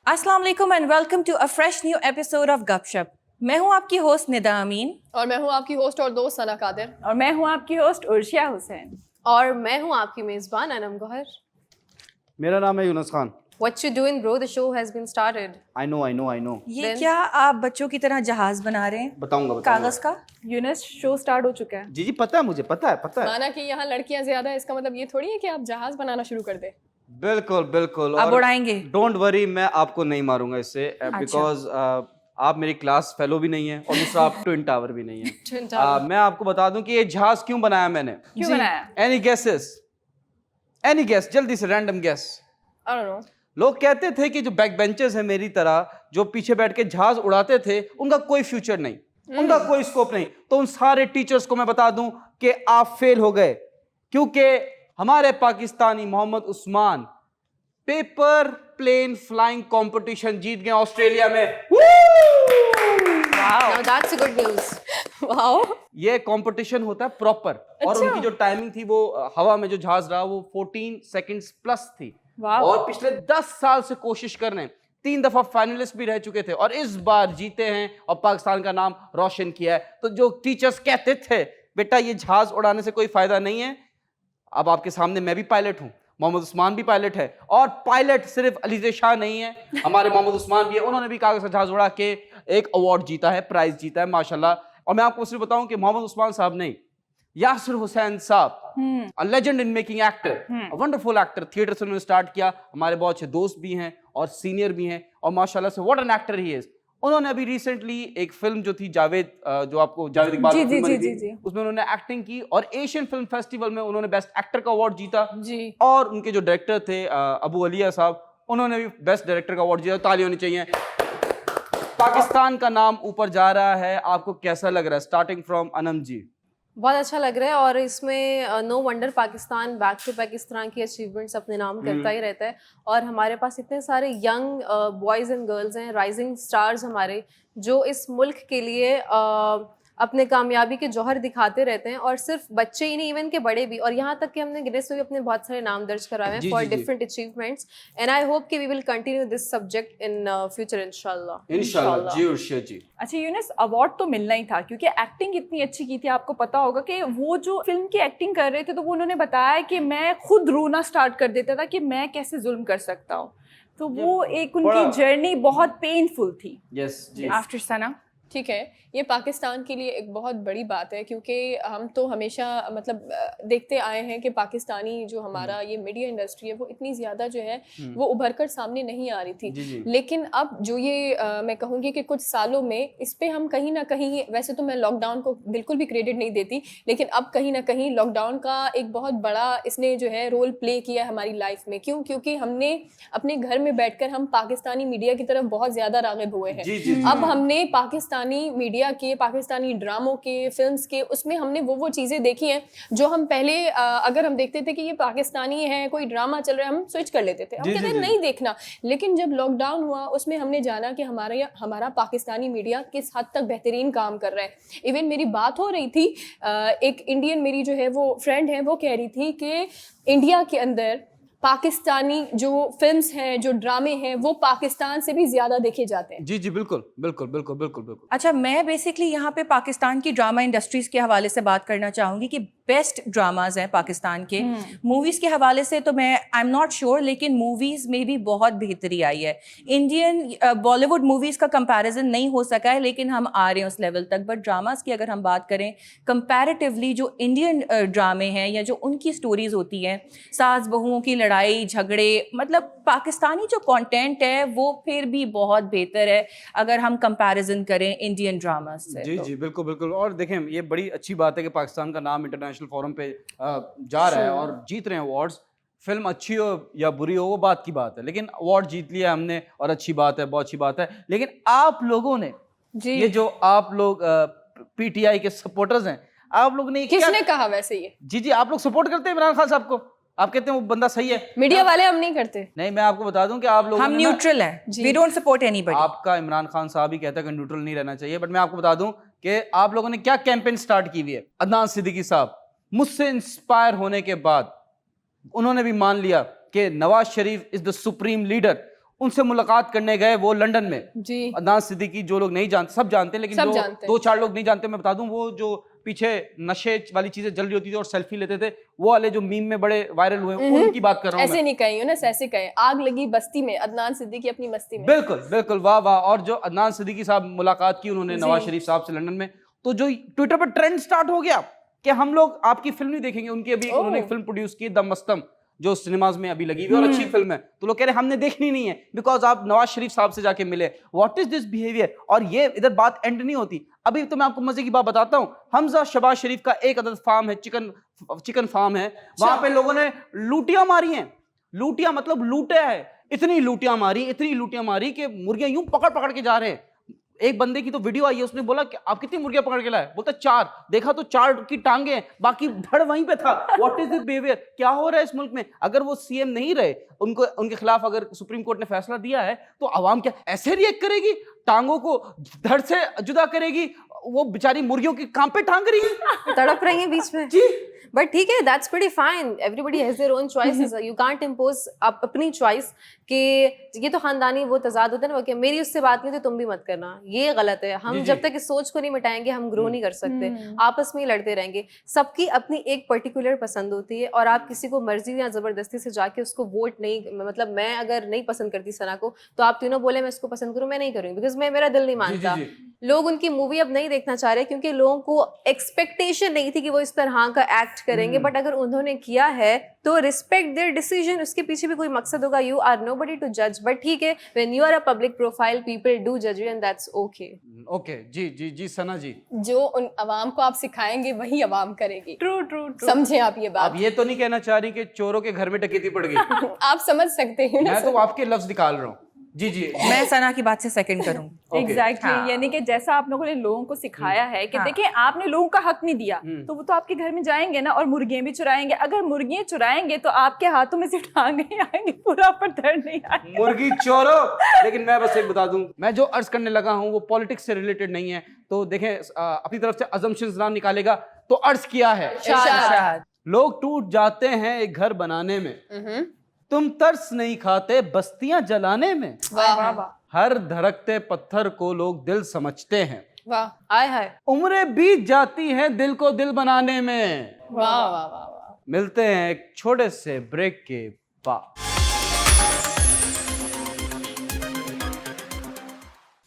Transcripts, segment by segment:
अस्सलाम वालेकुम and welcome to a fresh new episode of गपशप। मैं हूं आपकी होस्ट निदा अमीन और मैं हूं आपकी होस्ट और दोस्त सना कादिर और मैं हूं आपकी होस्ट उर्शिया हुसैन और मैं हूं आपकी मेजबान अनम गौहर। मेरा नाम है Yunus Khan. What you doing bro? The show has been started. I know. ये Then? क्या आप बच्चों की तरह जहाज बना रहे हैं बताऊंगा कागज का? यूनस शो स्टार्ट हो चुका है। जी पता है मुझे, पता है। माना कि यहाँ लड़कियां ज्यादा है, इसका मतलब ये थोड़ी है कि आप जहाज बनाना शुरू कर दे। बिल्कुल। आप उड़ाएंगे? डोंट वरी, मैं आपको नहीं मारूंगा इससे, बिकॉज आप मेरी क्लास फेलो भी नहीं है और दूसरा आप ट्विन टावर भी नहीं Twin है। Tower. मैं आपको बता दूं कि ये जहाज क्यों बनाया मैंने। क्यों बनाया? एनी गेस, जल्दी से random guess. I don't know. लोग कहते थे कि जो बैक बेंचर्स हैं मेरी तरह, जो पीछे बैठ के जहाज उड़ाते थे, उनका कोई फ्यूचर नहीं, उनका कोई स्कोप नहीं। तो उन सारे टीचर्स को मैं बता दूं कि आप फेल हो गए, क्योंकि हमारे Pakistani Mohammad Usman paper plane flying competition जीत गए ऑस्ट्रेलिया में। Now that's a good news. Wow. ये कंपटीशन होता है प्रॉपर, और उनकी जो टाइमिंग थी वो हवा में जो जहाज रहा वो 14 सेकंड्स प्लस थी। वाओ। और पिछले 10 साल से कोशिश कर रहे हैं, 3 दफा फाइनलिस्ट भी रह चुके थे और इस बार जीते हैं और पाकिस्तान का नाम रोशन किया है। तो जो टीचर्स कहते थे बेटा ये जहाज उड़ाने से कोई फायदा नहीं है, अब आपके सामने मैं भी पायलट हूं, मोहम्मद उस्मान भी पायलट है, और पायलट सिर्फ अलीज़े शाह नहीं है, हमारे मोहम्मद उस्मान भी है। उन्होंने भी कागज का जहाज उड़ा के एक अवार्ड जीता है, प्राइज जीता है माशाल्लाह। और मैं आपको सिर्फ बताऊं कि मोहम्मद उस्मान साहब नहीं, यासिर हुसैन साहब, a legend in making actor, a wonderful actor, theatre से उन्होंने स्टार्ट किया, हमारे बहुत अच्छे दोस्त भी हैं और सीनियर भी हैं, और माशाल्लाह से what an actor he is। उन्होंने अभी रिसेंटली एक फिल्म जो थी जावेद, जो आपको जावेद इकबाल की फिल्म बनी थी, उसमें उन्होंने एक्टिंग की और एशियन फिल्म फेस्टिवल में उन्होंने बेस्ट एक्टर का अवार्ड जीता जी। और उनके जो डायरेक्टर थे अबू अलिया साहब, उन्होंने भी बेस्ट डायरेक्टर का अवार्ड जीता। ताली होनी चाहिए। पाकिस्तान का नाम ऊपर जा रहा है, आपको कैसा लग रहा है स्टार्टिंग फ्रॉम अनम जी? बहुत अच्छा लग रहा है, और इसमें no wonder Pakistan back to back इस तरह की अचीवमेंट्स अपने नाम करता ही रहता है। और हमारे पास इतने सारे यंग बॉयज़ एंड गर्ल्स हैं, राइजिंग स्टार्स हमारे, जो इस मुल्क के लिए अपने कामयाबी के जौहर दिखाते रहते हैं। और सिर्फ बच्चे ही नहीं, इवन के बड़े भी, और यहाँ तक कि हमने गिनेस में भी अपने बहुत सारे नाम दर्ज करवाए हैं for different achievements. And I hope कि we will continue this subject in future इंशाल्लाह जी उर्शिया जी। अच्छा यूनस, अवार्ड तो मिलना ही था क्योंकि एक्टिंग इतनी अच्छी की थी। आपको पता होगा कि वो जो फिल्म की एक्टिंग कर रहे थे, तो वो उन्होंने बताया कि मैं खुद रोना स्टार्ट कर देता था कि मैं कैसे जुल्म कर सकता हूँ। तो वो एक उनकी जर्नी बहुत पेनफुल थी। यस जी। आफ्टर सना, ठीक है, ये पाकिस्तान के लिए एक बहुत बड़ी बात है, क्योंकि हम तो हमेशा मतलब देखते आए हैं कि पाकिस्तानी जो हमारा ये मीडिया इंडस्ट्री है वो इतनी ज़्यादा जो है वो उभर कर सामने नहीं आ रही थी। लेकिन अब जो ये मैं कहूँगी कि कुछ सालों में इस पे हम कहीं ना कहीं, वैसे तो मैं लॉकडाउन को बिल्कुल भी क्रेडिट नहीं देती, लेकिन अब कहीं ना कहीं लॉकडाउन का एक बहुत बड़ा इसने जो है रोल प्ले किया है हमारी लाइफ में। क्यों? क्योंकि हमने अपने घर में बैठकर हम पाकिस्तानी मीडिया की तरफ बहुत ज़्यादा राग़िब हुए हैं। अब हमने पाकिस्तानी मीडिया के, पाकिस्तानी ड्रामों के, फिल्म्स के, उसमें हमने वो चीज़ें देखी हैं जो हम पहले अगर हम देखते थे कि ये पाकिस्तानी है, कोई ड्रामा चल रहा है, हम स्विच कर लेते थे, हम कहते हैं नहीं देखना। लेकिन जब लॉकडाउन हुआ उसमें हमने जाना कि हमारा पाकिस्तानी मीडिया किस हद तक बेहतरीन काम कर रहा है। इवन मेरी बात हो रही थी, एक इंडियन मेरी जो है वो फ्रेंड है, वो कह रही थी कि इंडिया के अंदर पाकिस्तानी जो फिल्म्स हैं, जो ड्रामे हैं, वो पाकिस्तान से भी ज़्यादा देखे जाते हैं। जी बिल्कुल। अच्छा, मैं बेसिकली यहाँ पे पाकिस्तान की ड्रामा इंडस्ट्रीज़ के हवाले से बात करना चाहूँगी कि बेस्ट ड्रामाज हैं पाकिस्तान के। मूवीज़ के हवाले से तो मैं आई एम नॉट श्योर, लेकिन मूवीज़ में भी बहुत बेहतरी आई है। इंडियन बॉलीवुड मूवीज़ का कंपैरिजन नहीं हो सका है, लेकिन हम आ रहे हैं उस लेवल तक। बट ड्रामाज़ की अगर हम बात करें कंपैरेटिवली, जो इंडियन ड्रामे हैं या जो उनकी स्टोरीज़ होती हैं, सास बहुओं की लड़ाई झगड़े, मतलब पाकिस्तानी जो कंटेंट है वो फिर भी बहुत बेहतर है अगर हम कंपैरिजन करें इंडियन ड्रामा से। जी बिल्कुल। और देखें, ये बड़ी अच्छी बात है कि पाकिस्तान का नाम इंटरनेशनल फोरम पे जा रहा है और जीत रहे हैं अवार्ड्स। फिल्म अच्छी हो या बुरी हो वो बात की बात है, लेकिन अवार्ड जीत लिया हमने और अच्छी बात है, बहुत अच्छी बात है। लेकिन आप लोगों ने ये जो आप लोग पीटीआई के सपोर्टर्स हैं, आप लोग ने किसने कहा वैसे ये? जी आप लोग सपोर्ट करते हैं इमरान खान साहब को? आप कहते हैं वो बंदा सही है? मीडिया वाले हम नहीं करते। नहीं, मैं आपको बता दूं कि आप लोग हम न्यूट्रल हैं, वी डोंट सपोर्ट एनीबॉडी। आपका इमरान खान साहब ही कहता है कि न्यूट्रल नहीं रहना चाहिए, बट मैं आपको बता दूं कि आप लोगों ने क्या कैंपेन स्टार्ट की हुई है। अदनान सिद्दीकी साहब मुझसे इंस्पायर होने के बाद उन्होंने भी मान लिया कि Nawaz Sharif is the supreme leader. उनसे मुलाकात करने गए वो लंदन में। जी अदनान सिद्दीकी जो लोग नहीं जानते, सब जानते हैं, लेकिन सब जो जानते हैं। 2-4 लोग नहीं जानते, मैं बता दूं, वो जो पीछे नशे वाली चीजें जल रही होती थी और सेल्फी लेते थे, वो वाले जो मीम में बड़े वायरल हुए, उनकी बात कर रहा हूँ ऐसे नहीं कहें यूनुस, ऐसे कहें आग लगी बस्ती में, अदनान सिद्दीकी अपनी मस्ती में। बिल्कुल बिल्कुल, वाह वाह। और जो अदनान सिद्दीकी साहब मुलाकात की उन्होंने नवाज शरीफ साहब से लंदन में, तो जो ट्विटर पर ट्रेंड स्टार्ट हो गया कि हम लोग आपकी फिल्म नहीं देखेंगे। उनकी अभी उन्होंने एक फिल्म प्रोड्यूस की द मस्तम, जो सिनेमाज में अभी लगी हुई और अच्छी फिल्म है, तो लोग कह रहे हैं हमने देखनी नहीं है बिकॉज आप नवाज शरीफ साहब से जाके मिले। What is this behaviour? और ये इधर बात एंड नहीं होती, अभी तो मैं आपको मजे की बात बताता हूँ। हमजा शबाज शरीफ का एक अदद फार्म है, चिकन फार्म है, वहां पे लोगों ने लूटियां मारी हैं। लूटियां मतलब लूटे है, इतनी लूटियां मारी कि मुर्गियां यूं पकड़ पकड़ के जा रहे हैं। एक बंदे की तो वीडियो आई है, उसने बोला कि आप कितनी मुर्गियां पकड़ के लाए? बोलता 4। देखा तो 4 की टांगे हैं, बाकी धड़ वहीं पे था। What is this behaviour? क्या हो रहा है इस मुल्क में? अगर वो सीएम नहीं रहे, उनको उनके खिलाफ अगर सुप्रीम कोर्ट ने फैसला दिया है, तो आवाम क्या ऐसे रिएक्ट करेगी? टांगों को धड़ से जुदा करेगी? वो बेचारी मुर्गियों की काम पे टांग रही है, तड़प रही है बीच में। जी। बट ठीक है, that's pretty fine, everybody has their own choices, you can't impose अपनी चॉइस कि ये तो खानदानी वो तजाद होता है ना कि मेरी उससे बात नहीं तो तुम भी मत करना, ये गलत है। हम जब तक इस सोच को नहीं मिटाएंगे हम ग्रो नहीं कर सकते, आपस में ही लड़ते रहेंगे। सबकी अपनी एक पर्टिकुलर पसंद होती है और आप किसी को मर्जी या ज़बरदस्ती से जाके उसको वोट नहीं, मतलब मैं अगर नहीं पसंद करती सना को तो आप तीनों बोले मैं इसको पसंद करूँ, मैं नहीं करूँगी बिकॉज मेरा दिल नहीं मानता। लोग उनकी मूवी अब नहीं देखना चाह रहे क्योंकि लोगों को एक्सपेक्टेशन नहीं थी कि वो इस तरह का एक्ट करेंगे, बट अगर उन्होंने किया है तो रिस्पेक्ट देयर डिसीजन। उसके पीछे भी कोई मकसद होगा, यू आर नोबडी टू जज, बट ठीक है, when you are a public profile people do जज you and that's okay. Okay जी जी जी सना जी, जो उन अवाम को आप सिखाएंगे वही अवाम करेगी। True true true. समझे आप ये बात? आप ये तो नहीं कहना चाह रही कि चोरों के घर में डकैती पड़ गई? आप समझ सकते हैं मैं तो आपके लफ्ज निकाल रहा हूँ। जी जी, मैं सना की बात से सेकंड करूंगी। एग्जैक्टली, यानी कि जैसा आप लोगों ने लोगों को सिखाया है कि देखिए आपने लोगों का हक नहीं दिया तो वो तो आपके घर में जाएंगे ना और मुर्गियां भी चुराएंगे। अगर मुर्गियां चुराएंगे तो आपके हाथों में से टांगे आएंगे, पूरा पर धड़ नहीं आएगा। मुर्गी चोरो। लेकिन मैं बस एक बता दूं, मैं जो अर्ज करने लगा हूं वो पॉलिटिक्स से रिलेटेड नहीं है, तो देखें अपनी तरफ से अजम्पशंस ना निकालेगा तो अर्ज किया है। इरशाद। लोग टूट जाते हैं एक घर बनाने में, तुम तरस नहीं खाते बस्तियां जलाने में। वाह वाह हर धड़कते पत्थर को लोग दिल समझते हैं, वाह आय हाय, उम्रें बीत जाती हैं दिल को दिल बनाने में। वाह वाह वाह। मिलते हैं एक छोटे से ब्रेक के बाद।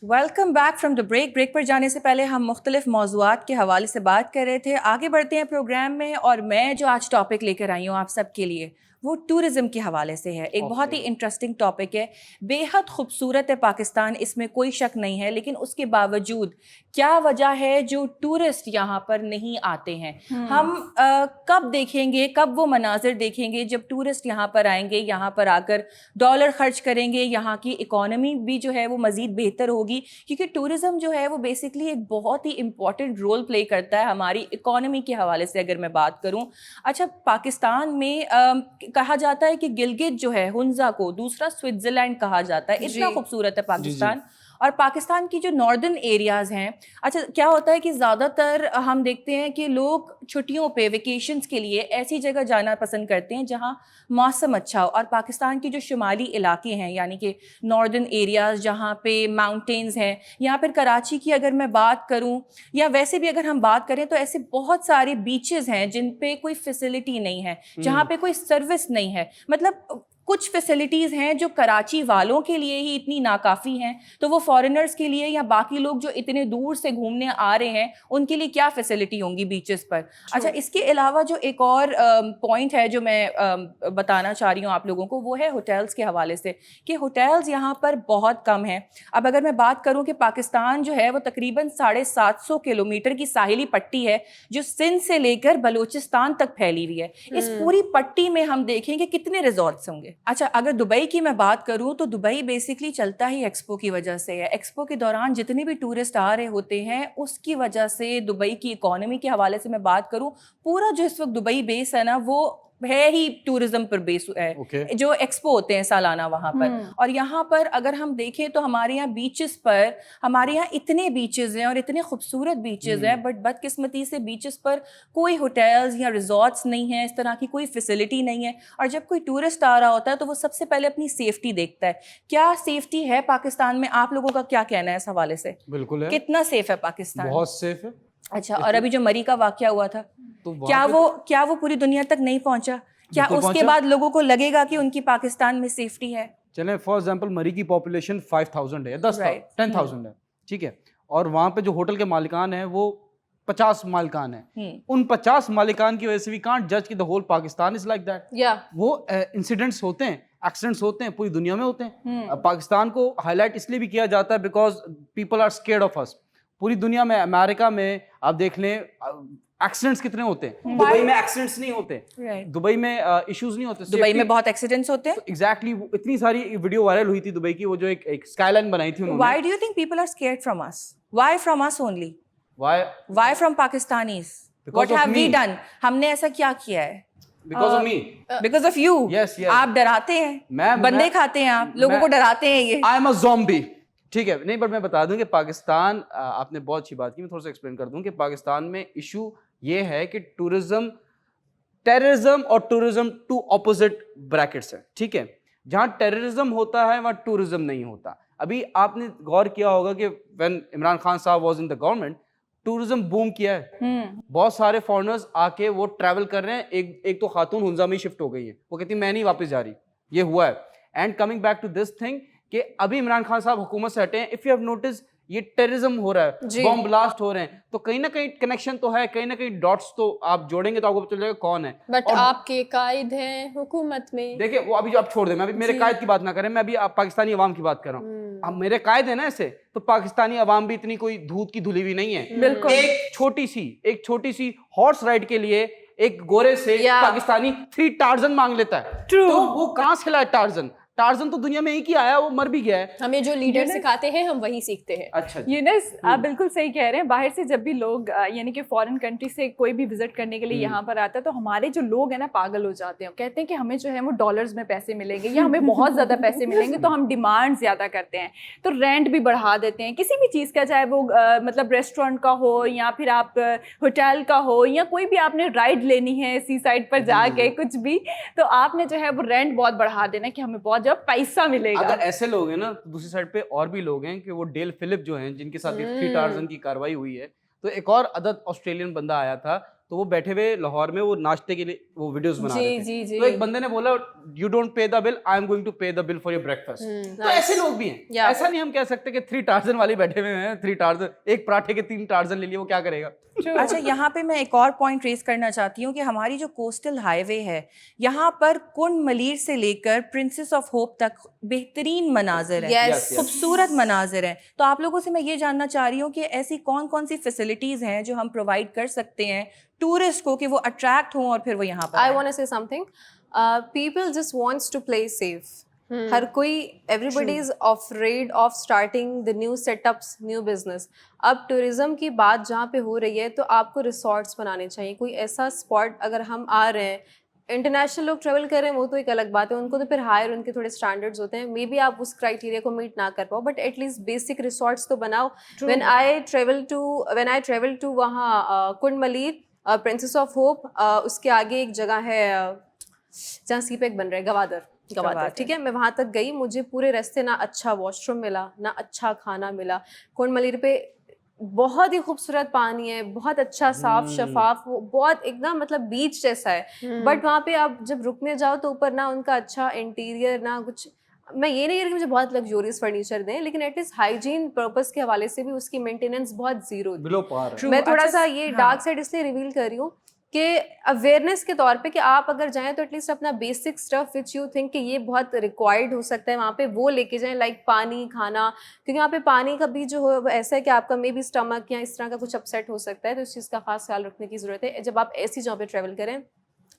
Welcome back from the break पर जाने से पहले हम मुख्तलिफ मौज़ूआत के हवाले से बात कर रहे थे। आगे बढ़ते हैं प्रोग्राम में, और मैं जो आज टॉपिक लेकर आई हूँ आप सब के लिए वो टूरिज़्म के हवाले से है। एक बहुत ही इंटरेस्टिंग टॉपिक है, बेहद खूबसूरत है पाकिस्तान, इसमें कोई शक नहीं है, लेकिन उसके बावजूद क्या वजह है जो टूरिस्ट यहाँ पर नहीं आते हैं? हम कब देखेंगे, कब वो मनाजिर देखेंगे जब टूरिस्ट यहाँ पर आएंगे, यहाँ पर आकर डॉलर खर्च करेंगे, यहाँ की इकॉनमी भी जो है वो मज़ीद बेहतर होगी, क्योंकि टूरिज़्म जो है वो बेसिकली एक बहुत ही इम्पॉर्टेंट रोल प्ले करता है हमारी इकॉनमी के हवाले से अगर मैं बात करूँ। अच्छा, पाकिस्तान में कहा जाता है कि गिलगित जो है हुंजा को दूसरा स्विट्जरलैंड कहा जाता है, इतना खूबसूरत है पाकिस्तान। और पाकिस्तान की जो नॉर्दर्न एरियाज़ हैं, अच्छा क्या होता है कि ज़्यादातर हम देखते हैं कि लोग छुट्टियों पे वेकेशंस के लिए ऐसी जगह जाना पसंद करते हैं जहां मौसम अच्छा हो। और पाकिस्तान के जो शुमाली इलाके हैं यानी कि नॉर्दर्न एरियाज़ जहां पे माउंटेन्स हैं, या फिर कराची की अगर मैं बात करूं, या वैसे भी अगर हम बात करें तो ऐसे बहुत सारे बीचेस हैं जिन पे कोई फैसिलिटी नहीं है, जहां पे कोई सर्विस नहीं है। मतलब कुछ फैसिलिटीज़ हैं जो कराची वालों के लिए ही इतनी नाकाफ़ी हैं, तो वो फॉरेनर्स के लिए या बाकी लोग जो इतने दूर से घूमने आ रहे हैं उनके लिए क्या फैसिलिटी होंगी बीचेस पर। अच्छा, इसके अलावा जो एक और पॉइंट है जो मैं बताना चाह रही हूँ आप लोगों को, वो है होटल्स के हवाले से, कि होटल्स यहाँ पर बहुत कम हैं। अब अगर मैं बात करूँ कि पाकिस्तान जो है वो तकरीबन 750 किलोमीटर की साहिली पट्टी है जो सिंध से लेकर बलूचिस्तान तक फैली हुई है। इस पूरी पट्टी में हम देखेंगे कितने रिजॉर्ट्स होंगे। अच्छा, अगर दुबई की मैं बात करूं तो दुबई बेसिकली चलता ही एक्सपो की वजह से है। एक्सपो के दौरान जितने भी टूरिस्ट आ रहे होते हैं उसकी वजह से दुबई की इकोनॉमी के हवाले से मैं बात करूं, पूरा जो इस वक्त दुबई बेस है ना वो ہے ہی ٹورزم پر بیس ہے, جو ایکسپو ہوتے ہیں سالانہ وہاں پر. اور یہاں پر اگر ہم دیکھیں تو ہمارے یہاں بیچز پر, ہمارے یہاں اتنے بیچز ہیں اور اتنے خوبصورت بیچز ہیں, بٹ بدقسمتی سے بیچز پر کوئی ہوٹلز یا ریزورٹس نہیں ہیں, اس طرح کی کوئی فیسلٹی نہیں ہے. اور جب کوئی ٹورسٹ آ رہا ہوتا ہے تو وہ سب سے پہلے اپنی سیفٹی دیکھتا ہے. کیا سیفٹی ہے پاکستان میں؟ آپ لوگوں کا کیا کہنا ہے اس حوالے سے؟ بالکل ہے, کتنا سیف ہے پاکستان؟ بہت سیف ہے. اچھا, اور ابھی جو مری کا واقعہ ہوا تھا, کیا وہ پوری دنیا تک نہیں پہنچا؟ کیا اس کے بعد لوگوں کو لگے گا کہ ان کی پاکستان میں سیفٹی ہے؟ چلیں فار ایگزامپل مری کی پاپولیشن 5000 ہے, 10,000 ہے, ٹھیک ہے, اور وہاں پہ جو ہوٹل کے مالکان ہیں وہ 50 مالکان ہیں. ان 50 مالکان کی وجہ سے وی کانٹ جج کہ the whole Pakistan is like that. وہ انسیڈنٹس ہوتے ہیں, ایکسیڈنٹس ہوتے ہیں, پوری دنیا میں ہوتے ہیں. پاکستان کو ہائی لائٹ اس لیے بھی کیا جاتا ہے because people are scared of us. پوری دنیا میں, امریکہ میں آپ دیکھ لیں ایکسیڈنٹس کتنے ہوتے ہیں. دبئی میں ایکسیڈنٹس نہیں ہوتے, دبئی میں ایشوز نہیں ہوتے. دبئی میں بہت ایکسیڈنٹس ہوتے ہیں. ایگزیکٹلی, اتنی ساری ویڈیو وائرل ہوئی تھی دبئی کی, وہ جو ایک اسکائی لائن بنائی تھی انہوں نے. Why do you think people are scared from us? Why from us only? Why from Pakistanis? What have we done? ہم نے ایسا کیا کیا ہے؟ Because of me. Because of you. Yes. آپ ڈراتے ہیں, بندے کھاتے ہیں, آپ لوگوں کو ڈراتے ہیں. یہ I am a zombie. ٹھیک ہے, نہیں بٹ میں بتا دوں کہ پاکستان, آپ نے بہت اچھی بات کی, میں تھوڑا سا ایکسپلین کر دوں کہ پاکستان میں ایشو یہ ہے کہ ٹورزم, ٹیررزم اور ٹورزم ٹو اپوزٹ بریکٹس ہیں. ٹھیک ہے, جہاں ٹیررزم ہوتا ہے وہاں ٹورزم نہیں ہوتا. ابھی آپ نے غور کیا ہوگا کہ وین عمران خان صاحب was in the government, tourism boom کیا ہے. بہت سارے فارنرز آ کے وہ ٹریول کر رہے ہیں. ایک تو خاتون ہنزا میں شفٹ ہو گئی ہے, وہ کہتی میں نہیں واپس جا رہی. یہ ہوا ہے. And coming back to this thing کہ ابھی عمران خان صاحب حکومت سے ہٹے ہیں, اف یو ہیو نوٹس یہ ٹیررزم ہو رہا ہے, بم بلاسٹ ہو رہے ہیں, تو کہیں نہ کہیں کنیکشن تو ہے, کہیں نہ کہیں ڈاٹس تو آپ جوڑیں گے تو آپ کو پتہ چلے گا کون ہے. بٹ آپ کے قائد ہیں حکومت میں. دیکھیں وہ ابھی جو آپ چھوڑ دیں, میں ابھی میرے قائد کی بات نہ کریں, میں ابھی پاکستانی عوام کی بات کر رہا ہوں. اب میرے قائد ہیں نا ایسے, تو پاکستانی عوام بھی اتنی کوئی دھوت کی دھلی ہوئی نہیں ہے. ایک چھوٹی سی ہارس رائڈ کے لیے ایک گورے سے پاکستانی 3 ٹارزن مانگ لیتا ہے. تو وہ کہاں سے لائے ٹارزن تو دنیا میں ایک ہی آیا, وہ مر بھی گیا ہے. ہمیں جو لیڈر سکھاتے ہیں ہم وہی سیکھتے ہیں. اچھا, یونس آپ بالکل صحیح کہہ رہے ہیں. باہر سے جب بھی لوگ یعنی کہ فارن کنٹری سے کوئی بھی وزٹ کرنے کے لیے یہاں پر آتا ہے تو ہمارے جو لوگ ہیں نا پاگل ہو جاتے ہیں, کہتے ہیں کہ ہمیں جو ہے وہ ڈالرز میں پیسے ملیں گے یا ہمیں بہت زیادہ پیسے ملیں گے, تو ہم ڈیمانڈ زیادہ کرتے ہیں, تو رینٹ بھی بڑھا دیتے ہیں کسی بھی چیز کا, چاہے وہ مطلب ریسٹورینٹ کا ہو یا پھر آپ ہوٹل کا ہو یا کوئی بھی آپ نے رائڈ لینی ہے سی سائڈ پر جا کے کچھ بھی, تو آپ نے جو ہے وہ رینٹ بہت بڑھا دینا کہ ہمیں بہت زیادہ پیسہ ملے. اگر ایسے لوگ ہیں نا, دوسری سائڈ پہ اور بھی لوگ ہیں کہ وہ ڈیل فلپ جو ہیں جن کے ساتھ 3 ٹارزن کی کاروائی ہوئی ہے, تو ایک اور عدد آسٹریلین بندہ آیا تھا, تو وہ بیٹھے ہوئے لاہور میں وہ ناشتے کے لیے وہ ویڈیوز بنا رہے تھے. تو ایک بندے نے بولا you don't pay the bill, I am going to pay the bill for your breakfast. تو ایسے لوگ بھی ہیں. ایسا نہیں ہم کہہ سکتے کہ 3 ٹارزن والے بیٹھے ہوئے ہیں, 3 ٹارزن, ایک پراٹھے کے 3 ٹارزن لے لیے, وہ کیا کرے گا. اچھا, یہاں پہ میں ایک اور پوائنٹ ریز کرنا چاہتی ہوں کہ ہماری جو کوسٹل ہائی وے ہے, یہاں پر کنڈ ملیر سے لے کر پرنسس آف ہوپ تک بہترین مناظر ہیں, خوبصورت مناظر ہیں. تو آپ لوگوں سے میں یہ جاننا چاہ رہی ہوں کہ ایسی کون کون سی فیسلٹیز ہیں جو ہم پرووائڈ کر سکتے ہیں ٹورسٹ کو کہ وہ اٹریکٹ ہوں اور پھر وہ یہاں پر. I want to say something. People just wants to play safe. ہر کوئی everybody is afraid of starting the new setups, new business. اب ٹورزم کی بات جہاں پہ ہو رہی ہے تو آپ کو ریسورٹس بنانے چاہیے, کوئی ایسا اسپاٹ. اگر ہم آ رہے ہیں, انٹرنیشنل لوگ ٹریول کر رہے ہیں وہ تو ایک الگ بات ہے, ان کو تو پھر ہائر ان کے تھوڑے اسٹینڈرڈز ہوتے ہیں, مے بی آپ اس کرائٹیریا کو میٹ نہ کر پاؤ, بٹ ایٹ لیسٹ بیسک ریسورٹس تو بناؤ. وین آئی ٹریول ٹو وہاں کنڈ ملیر, پرنسس آف ہوپ, اس کے آگے ایک جگہ ہے جہاں سی پیک بن رہا ہے, گوادر, ٹھیک ہے, میں وہاں تک گئی, مجھے پورے راستے نہ اچھا واش روم ملا نہ اچھا کھانا ملا. کنڈ ملیر پہ بہت ہی خوبصورت پانی ہے, بہت اچھا صاف شفاف, وہ بہت ایک دم مطلب بیچ جیسا ہے, بٹ وہاں پہ آپ جب رکنے جاؤ تو اوپر نہ ان کا اچھا انٹیریئر نہ کچھ. میں یہ نہیں کہہ رہی کہ مجھے بہت لگژوریس فرنیچر دیں, لیکن ایٹ لیسٹ ہائیجین پرپز کے حوالے سے بھی اس کی مینٹیننس بہت زیرو ہوتی ہے. میں تھوڑا سا یہ ڈارک سائڈ اس لیے ریویل کر رہی ہوں کہ اویئرنیس کے طور پہ کہ آپ اگر جائیں تو ایٹ لیسٹ اپنا basic stuff which you think کہ یہ بہت ریکوائرڈ ہو سکتا ہے وہاں پہ وہ لے کے جائیں, لائک پانی, کھانا, کیونکہ وہاں پہ پانی کا بھی جو ہو وہ ایسا ہے کہ آپ کا مے بی اسٹمک یا اس طرح کا کچھ اپسیٹ ہو سکتا ہے, تو اس چیز کا خاص خیال رکھنے کی ضرورت ہے جب آپ ایسی جگہ پہ ٹریول کریں.